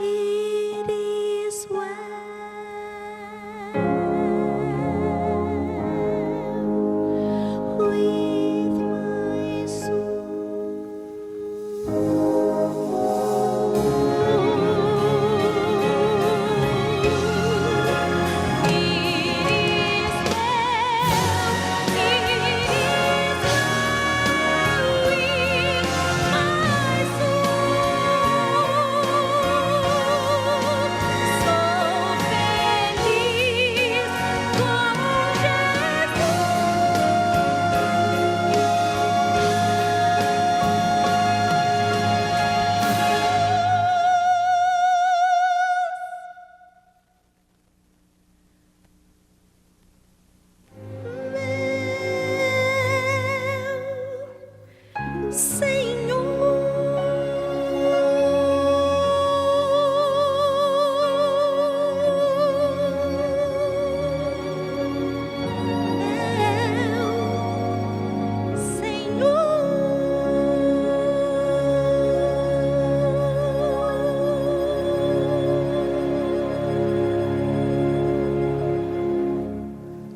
It is well with my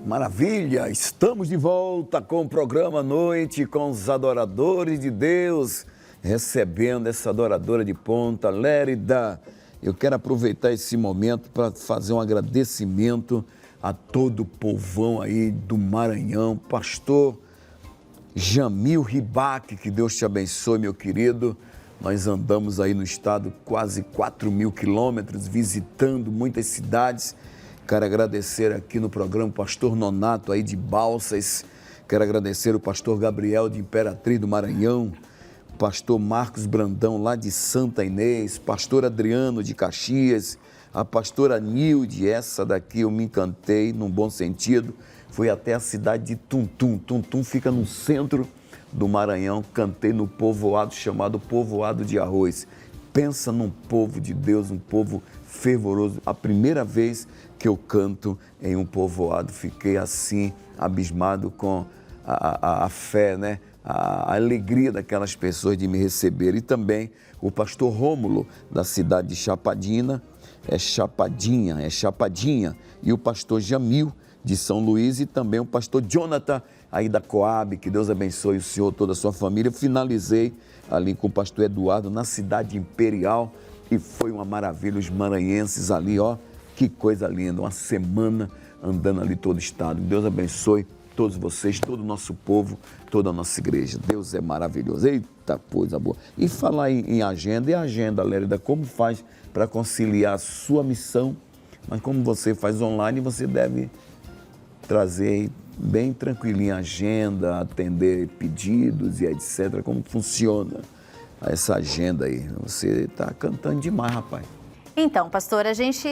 Maravilha! Estamos de volta com o programa Noite com os adoradores de Deus, recebendo essa adoradora de ponta, Lérida. Eu quero aproveitar esse momento para fazer um agradecimento a todo o povão aí do Maranhão, pastor Jamil Ribac, que Deus te abençoe, meu querido. Nós andamos aí no estado quase 4.000 quilômetros, visitando muitas cidades. Quero agradecer aqui no programa o pastor Nonato aí de Balsas, quero agradecer o pastor Gabriel de Imperatriz do Maranhão, pastor Marcos Brandão lá de Santa Inês, pastor Adriano de Caxias, a pastora Nilde, essa daqui eu me encantei num bom sentido, fui até a cidade de Tuntum. Tuntum fica no centro do Maranhão, cantei no povoado chamado Povoado de Arroz. Pensa num povo de Deus, um povo fervoroso. A primeira vez que eu canto em um povoado, fiquei assim, abismado com a fé, né? A alegria daquelas pessoas de me receber. E também o pastor Rômulo, da cidade de Chapadinha, Chapadinha, e o pastor Jamil, de São Luís, e também o pastor Jonathan, aí da Coab, que Deus abençoe o senhor, toda a sua família. Eu finalizei ali com o pastor Eduardo, na cidade imperial, e foi uma maravilha, os maranhenses ali, ó, que coisa linda, uma semana andando ali todo o estado. Deus abençoe todos vocês, todo o nosso povo, toda a nossa igreja. Deus é maravilhoso. Eita, coisa boa. E falar em agenda, e a agenda, Lérida, como faz para conciliar a sua missão, mas como você faz online, você deve trazer bem tranquilinho a agenda, atender pedidos e etc. Como funciona essa agenda aí? Você está cantando demais, rapaz. Então, pastor, a gente...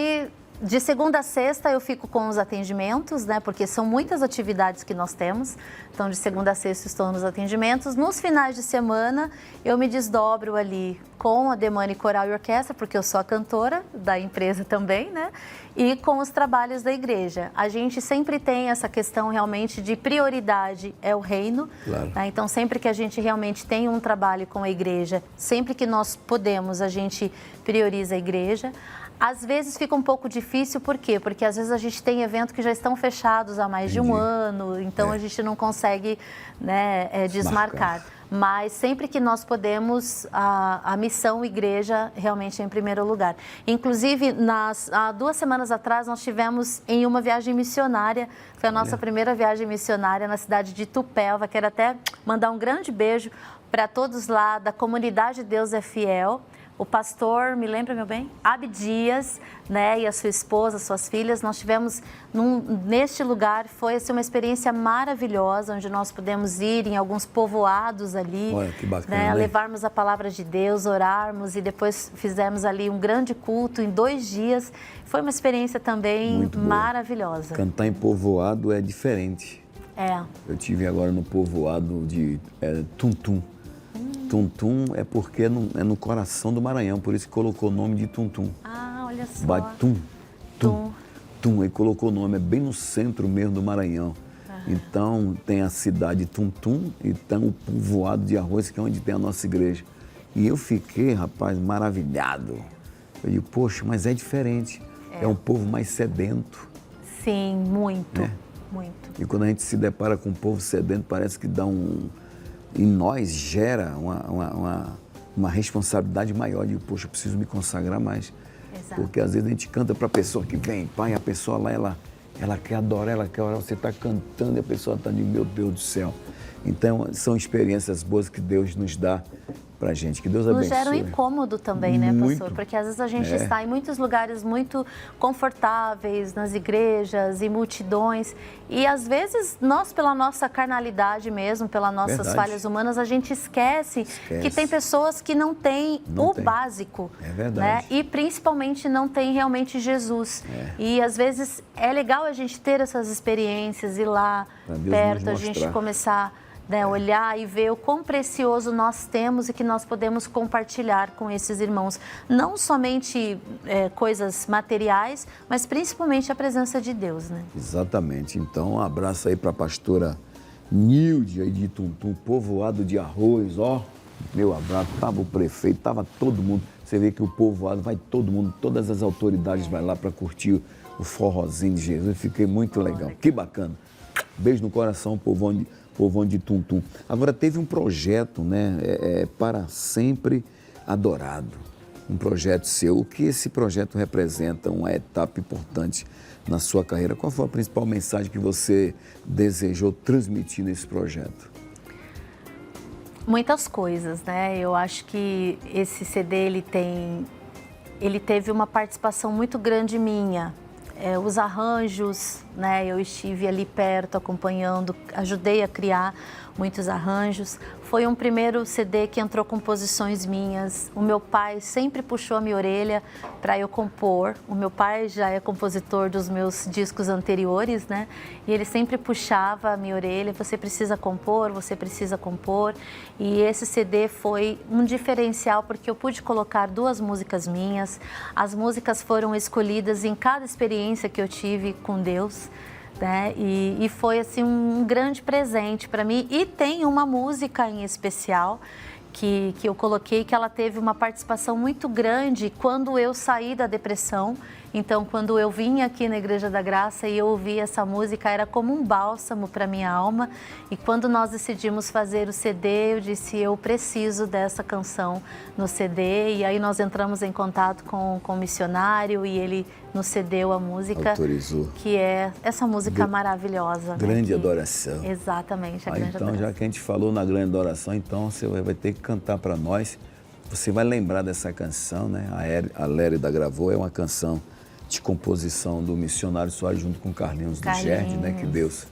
De segunda a sexta eu fico com os atendimentos, né? Porque são muitas atividades que nós temos. Então, de segunda a sexta estou nos atendimentos. Nos finais de semana eu me desdobro ali com a Demane Coral e Orquestra, porque eu sou a cantora da empresa também, né? E com os trabalhos da igreja. A gente sempre tem essa questão realmente de prioridade é o reino. Claro. Né? Então, sempre que a gente realmente tem um trabalho com a igreja, sempre que nós podemos, a gente prioriza a igreja. Às vezes fica um pouco difícil, por quê? Porque às vezes a gente tem eventos que já estão fechados há mais de um ano, então a gente não consegue, né, desmarcar. Mas sempre que nós podemos, a missão igreja realmente é em primeiro lugar. Inclusive, há 2 semanas atrás, nós tivemos em uma viagem missionária, foi a nossa primeira viagem missionária na cidade de Tupéva. Quero até mandar um grande beijo para todos lá da comunidade Deus é Fiel. O pastor, me lembra, meu bem? Abdias, né, e a sua esposa, suas filhas, nós tivemos neste lugar, foi assim, uma experiência maravilhosa, onde nós pudemos ir em alguns povoados ali. Olha, que bacana, né, né? levarmos a palavra de Deus, orarmos e depois fizemos ali um grande culto em 2 dias. Foi uma experiência também maravilhosa. Cantar em povoado é diferente. É. Eu tive agora no povoado de Tuntum. Tuntum é porque é no coração do Maranhão, por isso que colocou o nome de Tuntum. Ah, olha só. Vai Tum, aí colocou o nome, é bem no centro mesmo do Maranhão. Então tem a cidade Tuntum e tem o povoado de Arroz, que é onde tem a nossa igreja. E eu fiquei, rapaz, maravilhado. Eu digo, poxa, mas é diferente. É um povo mais sedento. Sim, muito, né? muito. E quando a gente se depara com um povo sedento, parece que dá em nós gera uma responsabilidade maior de, poxa, eu preciso me consagrar mais. Exato. Porque às vezes a gente canta para a pessoa que vem, pai, a pessoa lá, ela quer adorar, ela quer orar, você está cantando e a pessoa está de meu Deus do céu. Então, são experiências boas que Deus nos dá pra gente, que Deus abençoe. Nos gera um incômodo também, né, Muito. pastor? Porque às vezes a gente está em muitos lugares muito confortáveis, nas igrejas, em multidões, e às vezes nós, pela nossa carnalidade mesmo, pelas nossas falhas humanas, a gente esquece que tem pessoas que não têm básico. É verdade. Né? E principalmente não tem realmente Jesus. E às vezes é legal a gente ter essas experiências, ir lá perto, a gente começar... né, olhar e ver o quão precioso nós temos e que nós podemos compartilhar com esses irmãos. Não somente coisas materiais, mas principalmente a presença de Deus, né? Exatamente. Então, um abraço aí para a pastora Nilde aí de Tuntum, povoado de Arroz, ó. Meu abraço, estava o prefeito, estava todo mundo. Você vê que o povoado vai todo mundo, todas as autoridades vai lá para curtir o forrozinho de Jesus. Eu fiquei muito legal. Que bacana. Beijo no coração, povão de Tuntum. Agora, teve um projeto, né, Para Sempre Adorado, um projeto seu. O que esse projeto representa? Uma etapa importante na sua carreira. Qual foi a principal mensagem que você desejou transmitir nesse projeto? Muitas coisas, né? Eu acho que esse CD, ele teve uma participação muito grande minha. Os arranjos, né? Eu estive ali perto acompanhando, ajudei a criar muitos arranjos. Foi um primeiro CD que entrou composições minhas. O meu pai sempre puxou a minha orelha para eu compor. O meu pai já é compositor dos meus discos anteriores, né? E ele sempre puxava a minha orelha, você precisa compor, você precisa compor. E esse CD foi um diferencial porque eu pude colocar 2 músicas minhas. As músicas foram escolhidas em cada experiência que eu tive com Deus. Né? E foi assim um grande presente para mim. E tem uma música em especial que eu coloquei, que ela teve uma participação muito grande quando eu saí da depressão. Então, quando eu vim aqui na Igreja da Graça e eu ouvi essa música, era como um bálsamo para minha alma. E quando nós decidimos fazer o CD, eu disse, eu preciso dessa canção no CD. E aí nós entramos em contato com o missionário e ele nos cedeu a música. Autorizou. Que é essa música maravilhosa. Grande né? Adoração. Exatamente, a grande Então, adoração. já que a gente falou na grande adoração, então você vai ter que cantar para nós. Você vai lembrar dessa canção, né? A Lérida gravou, é uma canção de composição do missionário Soares junto com Carlinhos do Gerd, né? Que Deus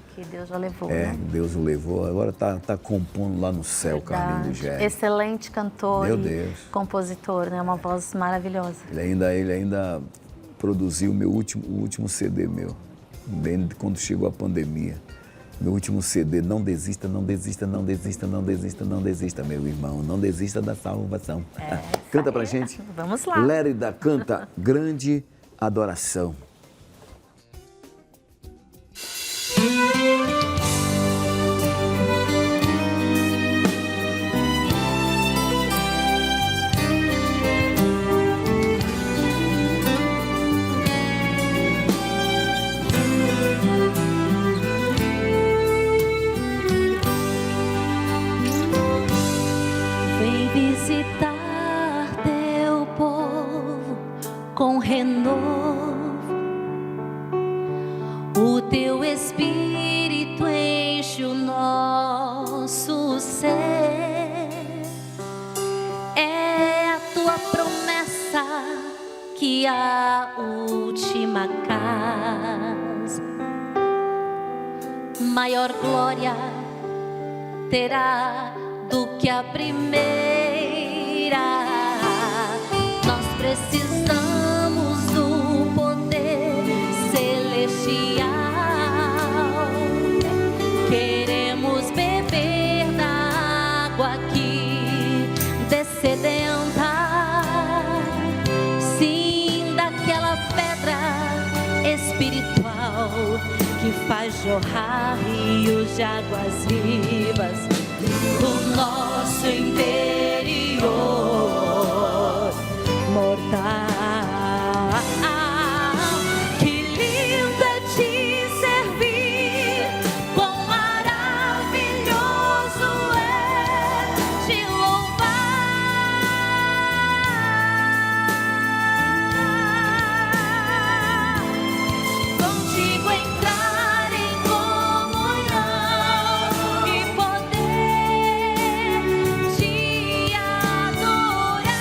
já levou, é, né? Deus o levou. Agora tá compondo lá no céu, Carlinhos do Gerd. Excelente cantor Meu e Deus. compositor, né? Uma voz maravilhosa. Ele ainda produziu o último CD meu, bem quando chegou a pandemia. Meu último CD, não desista, não desista, não desista, não desista, não desista, meu irmão, não desista da salvação. Canta pra gente. Vamos lá. Lérida canta Grande Adoração. Vem visitar teu povo com renovo. O teu Espírito enche o nosso ser. É a tua promessa que a última casa maior glória terá do que a primeira. Nós precisamos do poder celestial. Queremos beber da água que descedenta, sim, daquela pedra espiritual que faz jorrar rios de águas vivas do nosso interior mortal. Que lindo é te servir, quão maravilhoso é te louvar. Contigo entrar em comunhão e poder te adorar.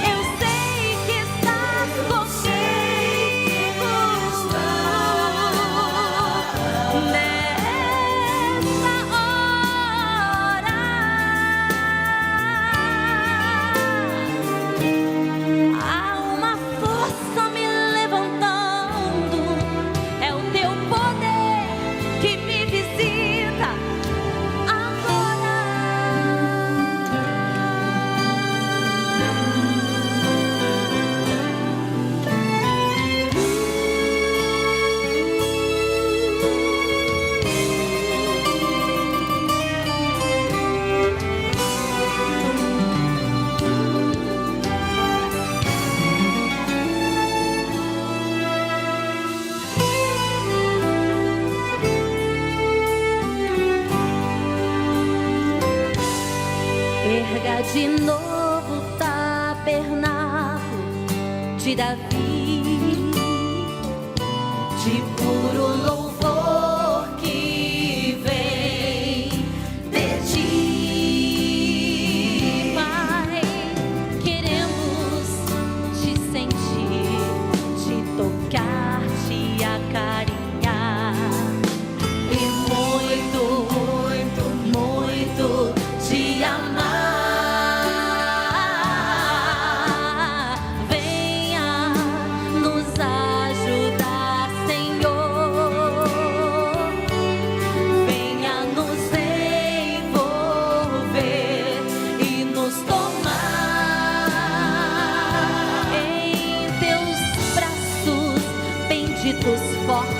Eu sei que estás comigo nessa hora. Há uma força me levantando, é o teu poder que me visita agora. Erga de novo o tabernáculo de Davi, de puro louvor que vem de ti. Pai, queremos te sentir, te tocar, te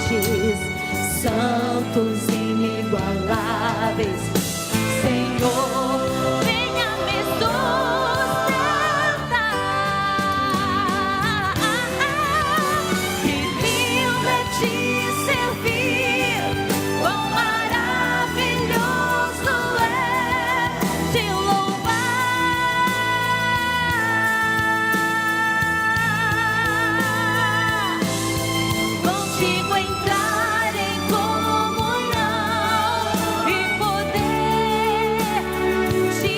fortes, santos inigualáveis. Senhor, venha me sustentar. Que lindo é te servir, quão maravilhoso é te louvar. Contigo entrar em comunhão e poder te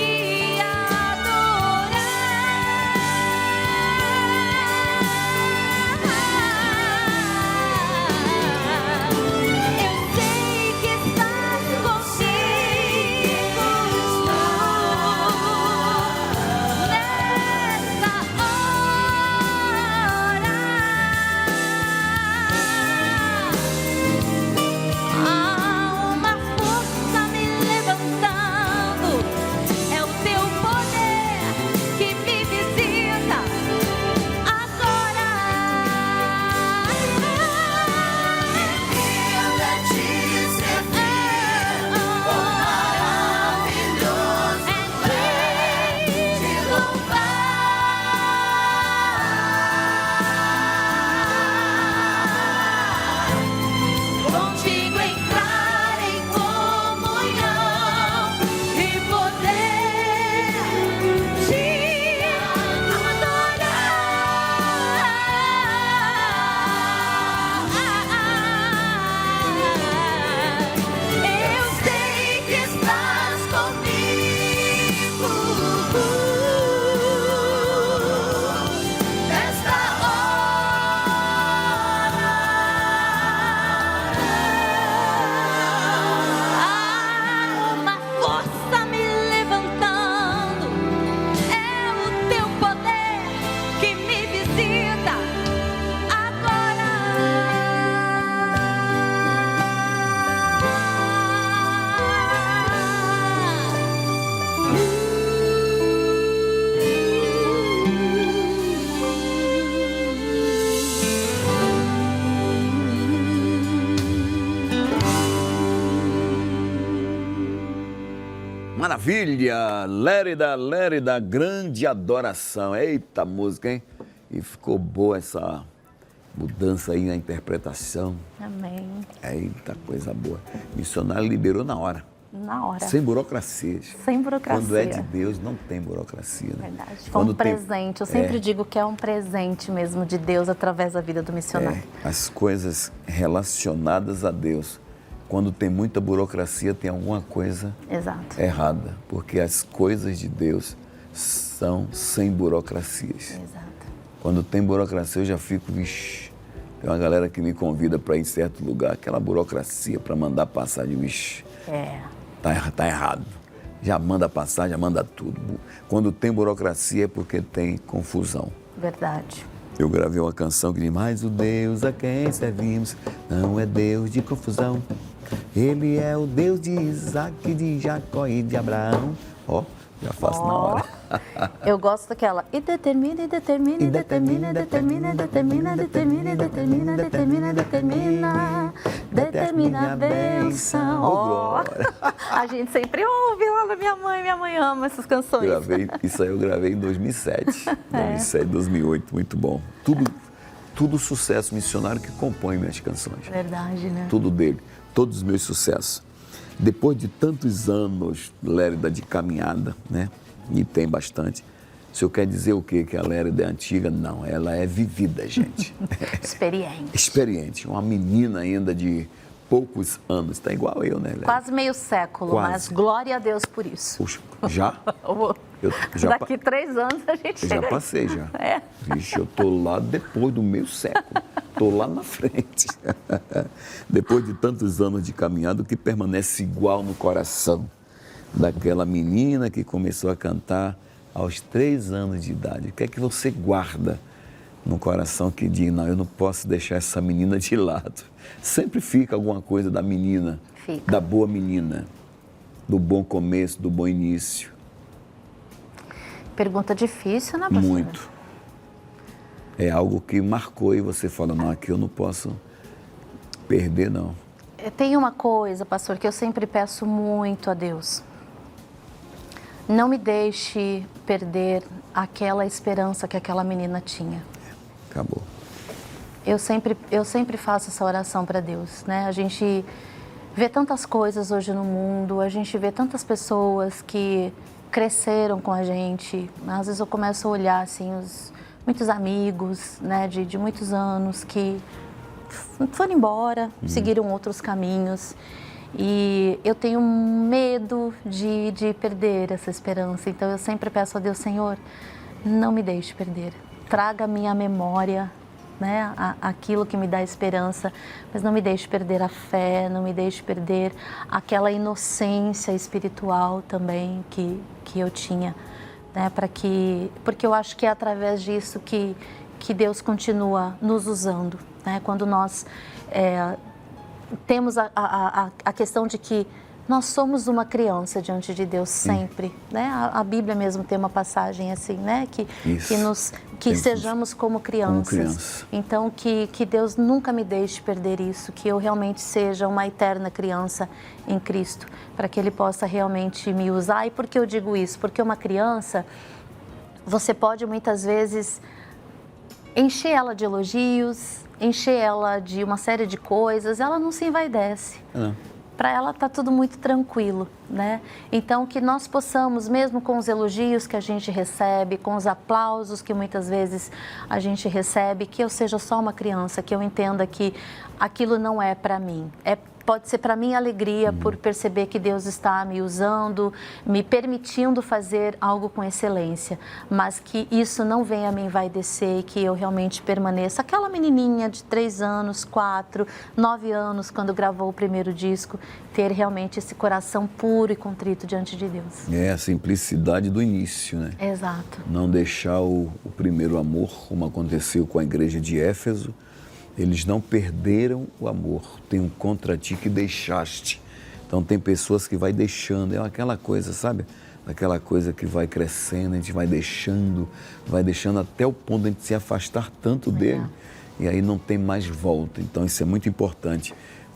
adorar. Eu sei que estás comigo nessa hora. Há uma força me levantando, é o teu poder que me visita agora. Lindo é te servir, quão maravilhoso é te louvar. Contigo entrar em comunhão e poder te adorar. Eu sei que estás comigo nesta hora. Há uma força me levantando, é o teu poder que me visita Maravilha! Lérida, grande adoração. Eita música, hein? E ficou boa essa mudança aí na interpretação. Amém. Eita, coisa boa. Missionário liberou na hora. Na hora. Sem burocracias. Sem burocracia. Quando é de Deus, não tem burocracia. Né? Verdade. Foi Quando um presente. Eu sempre digo que é um presente mesmo de Deus através da vida do missionário. As coisas relacionadas a Deus, quando tem muita burocracia, tem alguma coisa Exato. errada. Porque as coisas de Deus são sem burocracias. Exato. Quando tem burocracia, eu já fico, vixe. Tem uma galera que me convida para ir em certo lugar, aquela burocracia para mandar passagem, vixe. Tá errado. Já manda passagem, já manda tudo. Quando tem burocracia é porque tem confusão. Verdade. Eu gravei uma canção que diz, mas o Deus a quem servimos não é Deus de confusão. Ele é o Deus de Isaac, de Jacó e de Abraão. Ó, já faço na hora. Eu gosto daquela. E determina, e determina, e determina, e determina, e determina, determina, determina, determina, determina, determina a bênção. Ó, a gente sempre ouve lá da minha mãe ama essas canções. Isso aí eu gravei em 2007, 2008, muito bom. Tudo sucesso missionário que compõe minhas canções. Verdade, né? Tudo dele, todos os meus sucessos. Depois de tantos anos, Lérida, de caminhada, né? E tem bastante. O senhor quer dizer o quê? Que a Lérida é antiga? Não, ela é vivida, gente. Experiente. Experiente. Uma menina ainda de poucos anos. Está igual eu, né, Lérida? Quase meio século, Quase. mas glória a Deus por isso. Puxa, já? Daqui 3 anos a gente Eu chega já aí. passei, já. É. Vixe, eu tô lá depois do meio século. Tô lá na frente. Depois de tantos anos de caminhada, o que permanece igual no coração daquela menina que começou a cantar aos 3 anos de idade. O que é que você guarda no coração que diz, não, eu não posso deixar essa menina de lado? Sempre fica alguma coisa da menina, Fica. da boa menina, do bom começo, do bom início. Pergunta difícil, né, pastor? Muito. É algo que marcou e você fala, não, aqui eu não posso Perder, não. Tem uma coisa, pastor, que eu sempre peço muito a Deus. Não me deixe perder aquela esperança que aquela menina tinha. Acabou. Eu sempre faço essa oração para Deus, né? A gente vê tantas coisas hoje no mundo, a gente vê tantas pessoas que cresceram com a gente. Às vezes eu começo a olhar, assim, muitos amigos, né, de muitos anos que foram embora, seguiram outros caminhos. E eu tenho medo de perder essa esperança. Então eu sempre peço a Deus, Senhor, não me deixe perder. Traga à minha memória, né, aquilo que me dá esperança, mas não me deixe perder a fé, não me deixe perder aquela inocência espiritual também que eu tinha, né, porque eu acho que é através disso que Deus continua nos usando, né, quando nós temos a questão de que nós somos uma criança diante de Deus sempre, né? A Bíblia mesmo tem uma passagem assim, né? Que sejamos como crianças. Então, que Deus nunca me deixe perder isso, que eu realmente seja uma eterna criança em Cristo, para que Ele possa realmente me usar. E por que eu digo isso? Porque uma criança, você pode muitas vezes encher ela de elogios, encher ela de uma série de coisas, ela não se envaidece. Para ela está tudo muito tranquilo, né? Então, que nós possamos, mesmo com os elogios que a gente recebe, com os aplausos que muitas vezes a gente recebe, que eu seja só uma criança, que eu entenda que aquilo não é para mim. Pode ser para mim alegria por perceber que Deus está me usando, me permitindo fazer algo com excelência, mas que isso não venha me envaidecer e que eu realmente permaneça. Aquela menininha de 3 anos, 4, 9 anos, quando gravou o primeiro disco, ter realmente esse coração puro e contrito diante de Deus. É a simplicidade do início, né? Exato. Não deixar o primeiro amor, como aconteceu com a igreja de Éfeso. Eles não perderam o amor, tem um contra ti que deixaste. Então tem pessoas que vai deixando, é aquela coisa, sabe? Aquela coisa que vai crescendo, a gente vai deixando até o ponto de a gente se afastar tanto dele e aí não tem mais volta. Então isso é muito importante.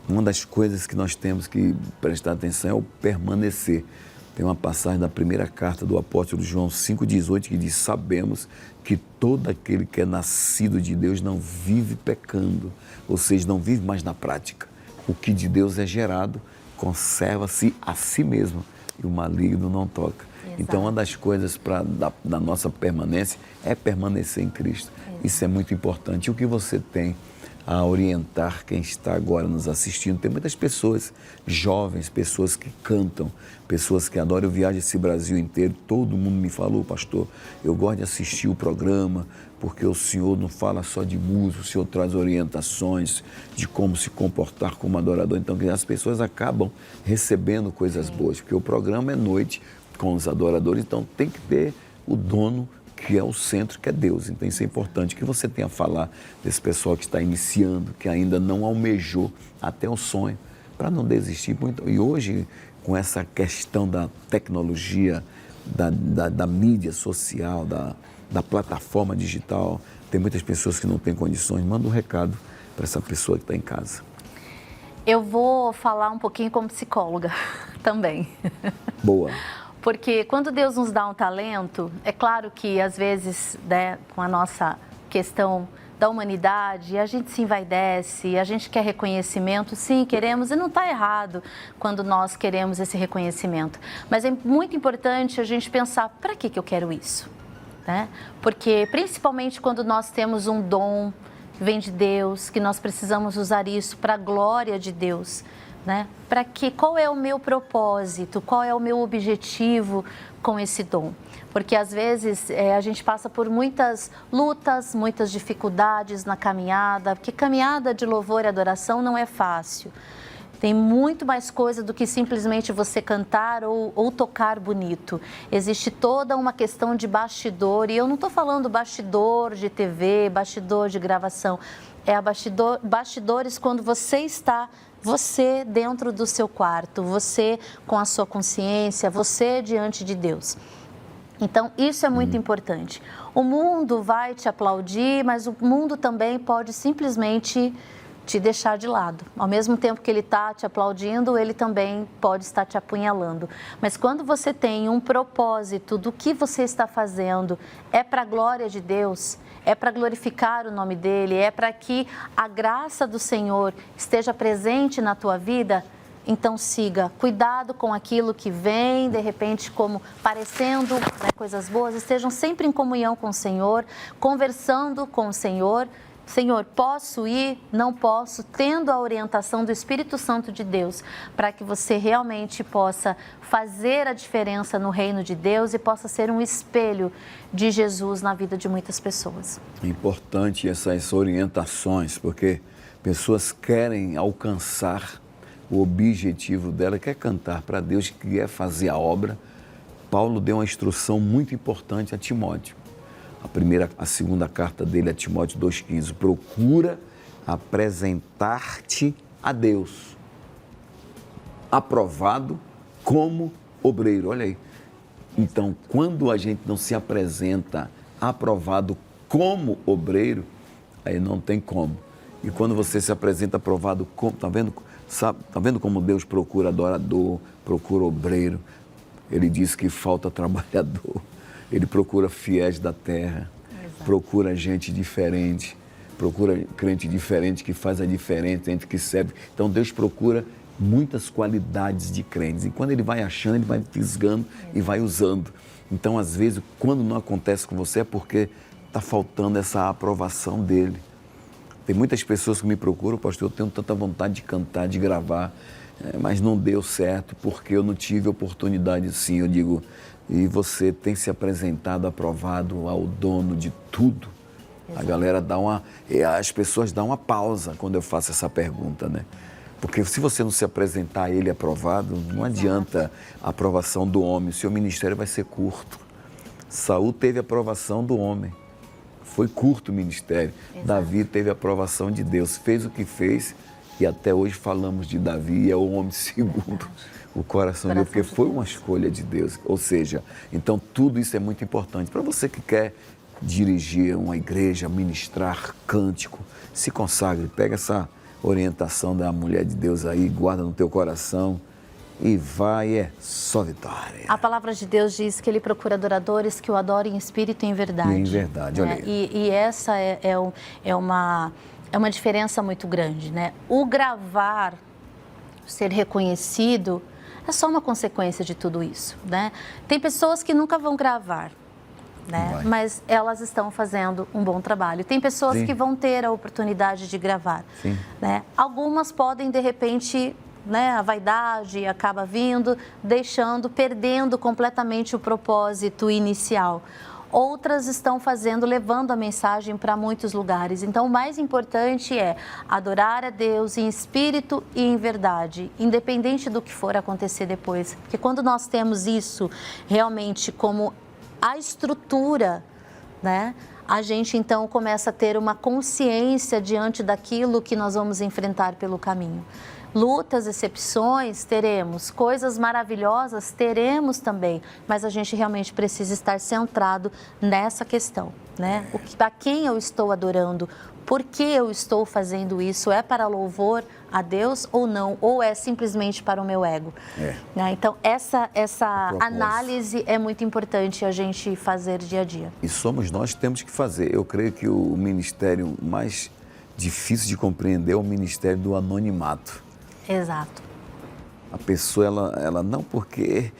Uma das coisas que nós temos que prestar atenção é o permanecer. Tem uma passagem da primeira carta do apóstolo João 5,18 que diz: sabemos que todo aquele que é nascido de Deus não vive pecando, ou seja, não vive mais na prática. O que de Deus é gerado conserva-se a si mesmo e o maligno não toca. Exato. Então, uma das coisas da nossa permanência é permanecer em Cristo. Exato. Isso é muito importante. E o que você tem a orientar quem está agora nos assistindo? Tem muitas pessoas jovens, pessoas que cantam, pessoas que adoram. Eu viajo esse Brasil inteiro, todo mundo me falou: pastor, eu gosto de assistir o programa, porque o senhor não fala só de música, o senhor traz orientações de como se comportar como adorador. Então, as pessoas acabam recebendo coisas boas, porque o programa é noite com os adoradores, então tem que ter o dono, que é o centro, que é Deus. Então isso é importante que você tenha a falar desse pessoal que está iniciando, que ainda não almejou até o sonho, para não desistir muito. E hoje, com essa questão da tecnologia, da mídia social, da plataforma digital, tem muitas pessoas que não têm condições. Manda um recado para essa pessoa que está em casa. Eu vou falar um pouquinho como psicóloga também. Boa. Porque quando Deus nos dá um talento, é claro que às vezes, né, com a nossa questão da humanidade, a gente se envaidece, a gente quer reconhecimento, sim, queremos, e não está errado quando nós queremos esse reconhecimento. Mas é muito importante a gente pensar, para que eu quero isso? Né? Porque principalmente quando nós temos um dom que vem de Deus, que nós precisamos usar isso para a glória de Deus, né? Qual é o meu propósito, qual é o meu objetivo com esse dom? Porque às vezes a gente passa por muitas lutas, muitas dificuldades na caminhada, porque caminhada de louvor e adoração não é fácil. Tem muito mais coisa do que simplesmente você cantar ou tocar bonito. Existe toda uma questão de bastidor, e eu não estou falando bastidor de TV, bastidor de gravação, é bastidores quando você está dentro do seu quarto, você com a sua consciência, você diante de Deus. Então, isso é muito importante. O mundo vai te aplaudir, mas o mundo também pode simplesmente te deixar de lado. Ao mesmo tempo que ele está te aplaudindo, ele também pode estar te apunhalando. Mas quando você tem um propósito do que você está fazendo, é para a glória de Deus, é para glorificar o nome dele, é para que a graça do Senhor esteja presente na tua vida, então siga. Cuidado com aquilo que vem, de repente, como parecendo, né, coisas boas. Estejam sempre em comunhão com o Senhor, conversando com o Senhor. Senhor, posso ir? Não posso? Tendo a orientação do Espírito Santo de Deus, para que você realmente possa fazer a diferença no reino de Deus e possa ser um espelho de Jesus na vida de muitas pessoas. É importante essas orientações, porque pessoas querem alcançar o objetivo dela, quer cantar para Deus, quer fazer a obra. Paulo deu uma instrução muito importante a Timóteo. A segunda carta dele a Timóteo 2,15, procura apresentar-te a Deus, aprovado como obreiro. Olha aí. Então, quando a gente não se apresenta aprovado como obreiro, aí não tem como. E quando você se apresenta aprovado como, tá vendo como Deus procura adorador, procura obreiro? Ele diz que falta trabalhador. Ele procura fiéis da terra, procura gente diferente, procura crente diferente que faz a diferença entre que serve. Então Deus procura muitas qualidades de crentes. E quando ele vai achando, ele vai fisgando e vai usando. Então, às vezes, quando não acontece com você, é porque está faltando essa aprovação dele. Tem muitas pessoas que me procuram, pastor, eu tenho tanta vontade de cantar, de gravar, mas não deu certo porque eu não tive oportunidade assim. Eu digo, e você tem se apresentado aprovado ao dono de tudo? Exato. A galera as pessoas dão uma pausa quando eu faço essa pergunta, né? Porque se você não se apresentar a ele aprovado, não adianta a aprovação do homem, o seu ministério vai ser curto. Saul teve a aprovação do homem, foi curto o ministério. Exato. Davi teve a aprovação de Deus, fez o que fez e até hoje falamos de Davi, é o homem segundo o coração de Deus, porque foi uma escolha de Deus. Ou seja, então tudo isso é muito importante. Para você que quer dirigir uma igreja, ministrar cântico, se consagre, pega essa orientação da mulher de Deus aí, guarda no teu coração e vai, é só vitória. A palavra de Deus diz que ele procura adoradores que o adorem em espírito e em verdade. E em verdade, olha aí. E essa é uma diferença muito grande, né? O gravar, ser reconhecido, é só uma consequência de tudo isso, né? Tem pessoas que nunca vão gravar, né? Mas elas estão fazendo um bom trabalho. Tem pessoas Sim. que vão ter a oportunidade de gravar, Sim. né? Algumas podem, de repente, né, a vaidade acaba vindo, perdendo completamente o propósito inicial. Outras estão levando a mensagem para muitos lugares. Então, o mais importante é adorar a Deus em espírito e em verdade, independente do que for acontecer depois. Porque quando nós temos isso realmente como a estrutura, né, a gente então começa a ter uma consciência diante daquilo que nós vamos enfrentar pelo caminho. Lutas, decepções, teremos. Coisas maravilhosas, teremos também. Mas a gente realmente precisa estar centrado nessa questão, né? A quem eu estou adorando? Por que eu estou fazendo isso? É para louvor a Deus ou não? Ou é simplesmente para o meu ego? Né? Então, essa análise é muito importante a gente fazer dia a dia. E somos nós que temos que fazer. Eu creio que o ministério mais difícil de compreender é o ministério do anonimato. Exato. A pessoa, ela não, porque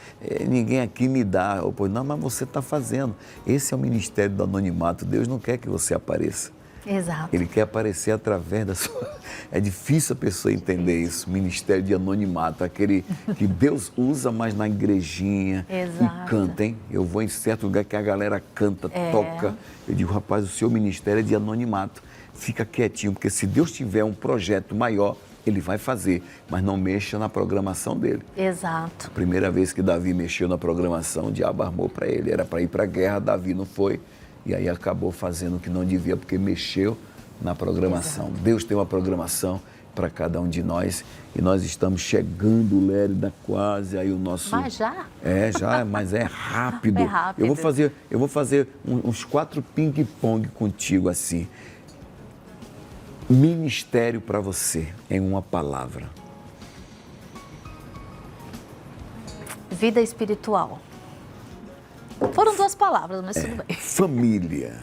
ninguém aqui me dá. Ou, não, mas você está fazendo. Esse é o ministério do anonimato. Deus não quer que você apareça. Exato. Ele quer aparecer através da sua... É difícil a pessoa entender isso. Ministério de anonimato. Aquele que Deus usa mais na igrejinha. Exato. E canta, hein? Eu vou em certo lugar que a galera canta, toca. Eu digo, rapaz, o seu ministério é de anonimato. Fica quietinho, porque se Deus tiver um projeto maior, ele vai fazer, mas não mexa na programação dele. Exato. A primeira vez que Davi mexeu na programação, o diabo armou para ele. Era para ir para a guerra, Davi não foi. E aí acabou fazendo o que não devia, porque mexeu na programação. Exato. Deus tem uma programação para cada um de nós. E nós estamos chegando, Lérida, quase aí o nosso... Mas já? Já, mas é rápido. É rápido. Eu vou fazer uns 4 ping-pong contigo assim. Ministério para você, em uma palavra. Vida espiritual. Foram 2 palavras, mas tudo bem. Família.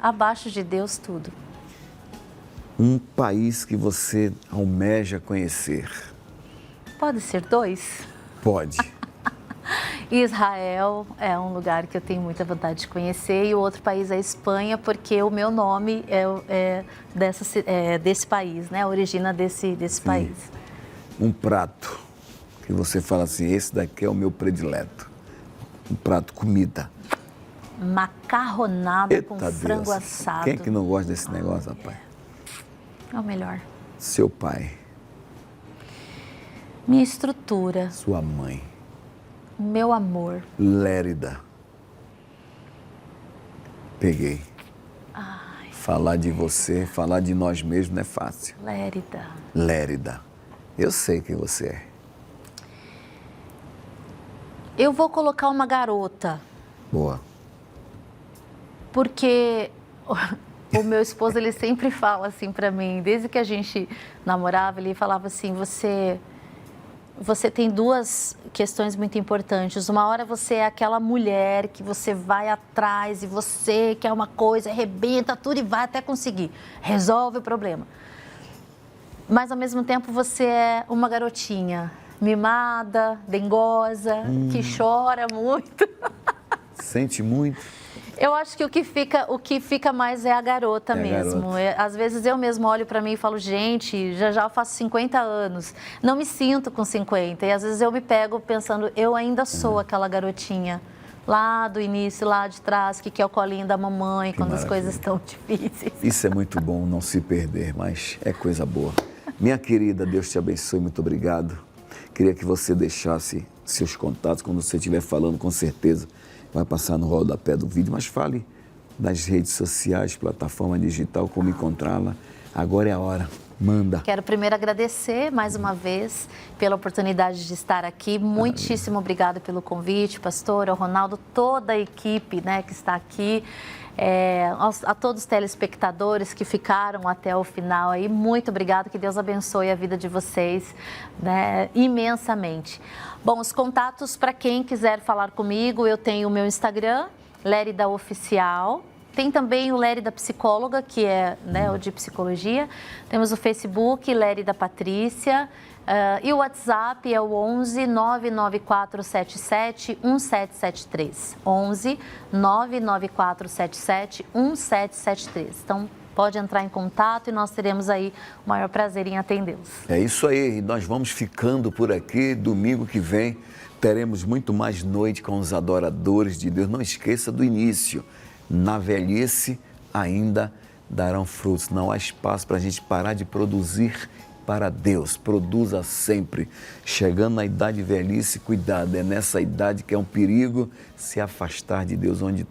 Abaixo de Deus, tudo. Um país que você almeja conhecer. Pode ser 2? Pode. Israel é um lugar que eu tenho muita vontade de conhecer e o outro país é a Espanha, porque o meu nome é desse país, né? Origina desse país. Um prato que você fala assim, esse daqui é o meu predileto. Um prato, comida. Macarronada Eita com Deus. frango assado. Quem é que não gosta desse negócio, rapaz? É o melhor. Seu pai, Minha estrutura, sua mãe, meu amor. Lérida. Peguei. Falar de você, falar de nós mesmos não é fácil. Lérida. Lérida. Eu sei quem você é. Eu vou colocar uma garota, Boa. porque o meu esposo, ele sempre fala assim pra mim, desde que a gente namorava, ele falava assim, você tem 2 questões muito importantes. Uma hora você é aquela mulher que você vai atrás e você quer uma coisa, arrebenta tudo e vai até conseguir. Resolve o problema. Mas, ao mesmo tempo, você é uma garotinha mimada, dengosa, que chora muito. Sente muito? Eu acho que o que fica mais é a garota mesmo. Garota. Às vezes eu mesmo olho para mim e falo, gente, já eu faço 50 anos, não me sinto com 50. E às vezes eu me pego pensando, eu ainda sou aquela garotinha lá do início, lá de trás, que quer o colinho da mamãe quando as coisas estão difíceis. Isso é muito bom, não se perder, mas é coisa boa. Minha querida, Deus te abençoe, muito obrigado. Queria que você deixasse seus contatos, quando você estiver falando, com certeza vai passar no rodapé do vídeo, mas fale das redes sociais, plataforma digital, como encontrá-la. Agora é a hora, manda. Quero primeiro agradecer mais uma vez pela oportunidade de estar aqui. Muitíssimo obrigada pelo convite, pastor, ao Ronaldo, toda a equipe, né, que está aqui. A todos os telespectadores que ficaram até o final aí, muito obrigada, que Deus abençoe a vida de vocês, né, imensamente. Bom, os contatos para quem quiser falar comigo, eu tenho o meu Instagram, Lérida Oficial. Tem também o Lérida Psicóloga, que é, né, o de psicologia. Temos o Facebook, Lérida Patrícia. E o WhatsApp é o 11 99477 1773. 11 99477 1773. Então, pode entrar em contato e nós teremos aí o maior prazer em atendê-los. É isso aí, nós vamos ficando por aqui. Domingo que vem teremos muito mais noite com os adoradores de Deus. Não esqueça do início. Na velhice ainda darão frutos. Não há espaço para a gente parar de produzir para Deus. Produza sempre. Chegando na idade de velhice, cuidado. É nessa idade que é um perigo se afastar de Deus, onde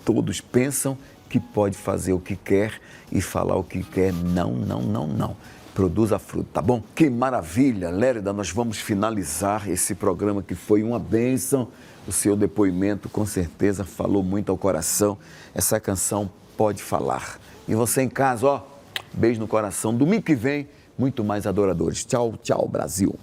todos pensam que pode fazer o que quer e falar o que quer. Não, não, não, não. Produza fruto, tá bom? Que maravilha, Lérida, nós vamos finalizar esse programa que foi uma bênção. O seu depoimento, com certeza, falou muito ao coração. Essa canção pode falar. E você em casa, ó, beijo no coração. Domingo que vem, muito mais adoradores. Tchau, tchau, Brasil.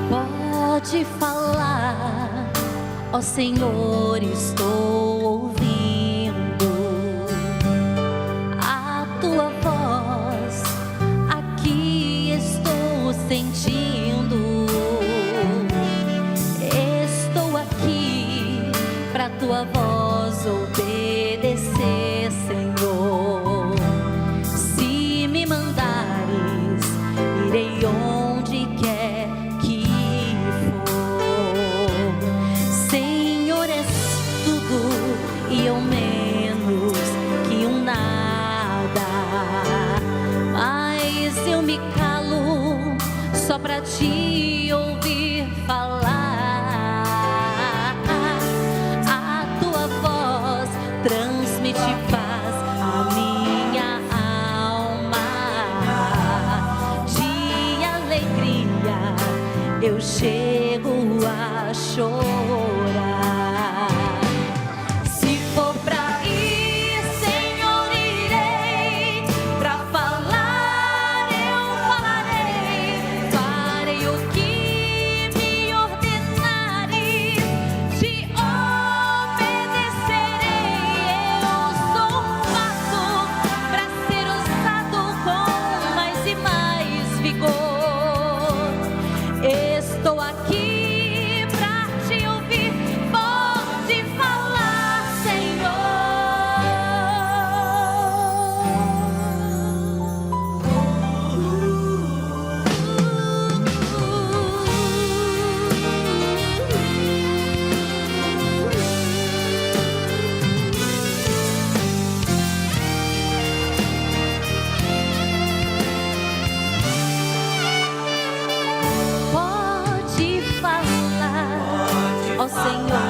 Pode falar, ó Senhor, estou ouvindo a tua voz, aqui estou sentindo. Estou aqui pra tua voz obedecer, Senhor. Se me mandares, irei onde quer que e eu menos que um nada, mas eu me calo só pra te ouvir falar. Senhor.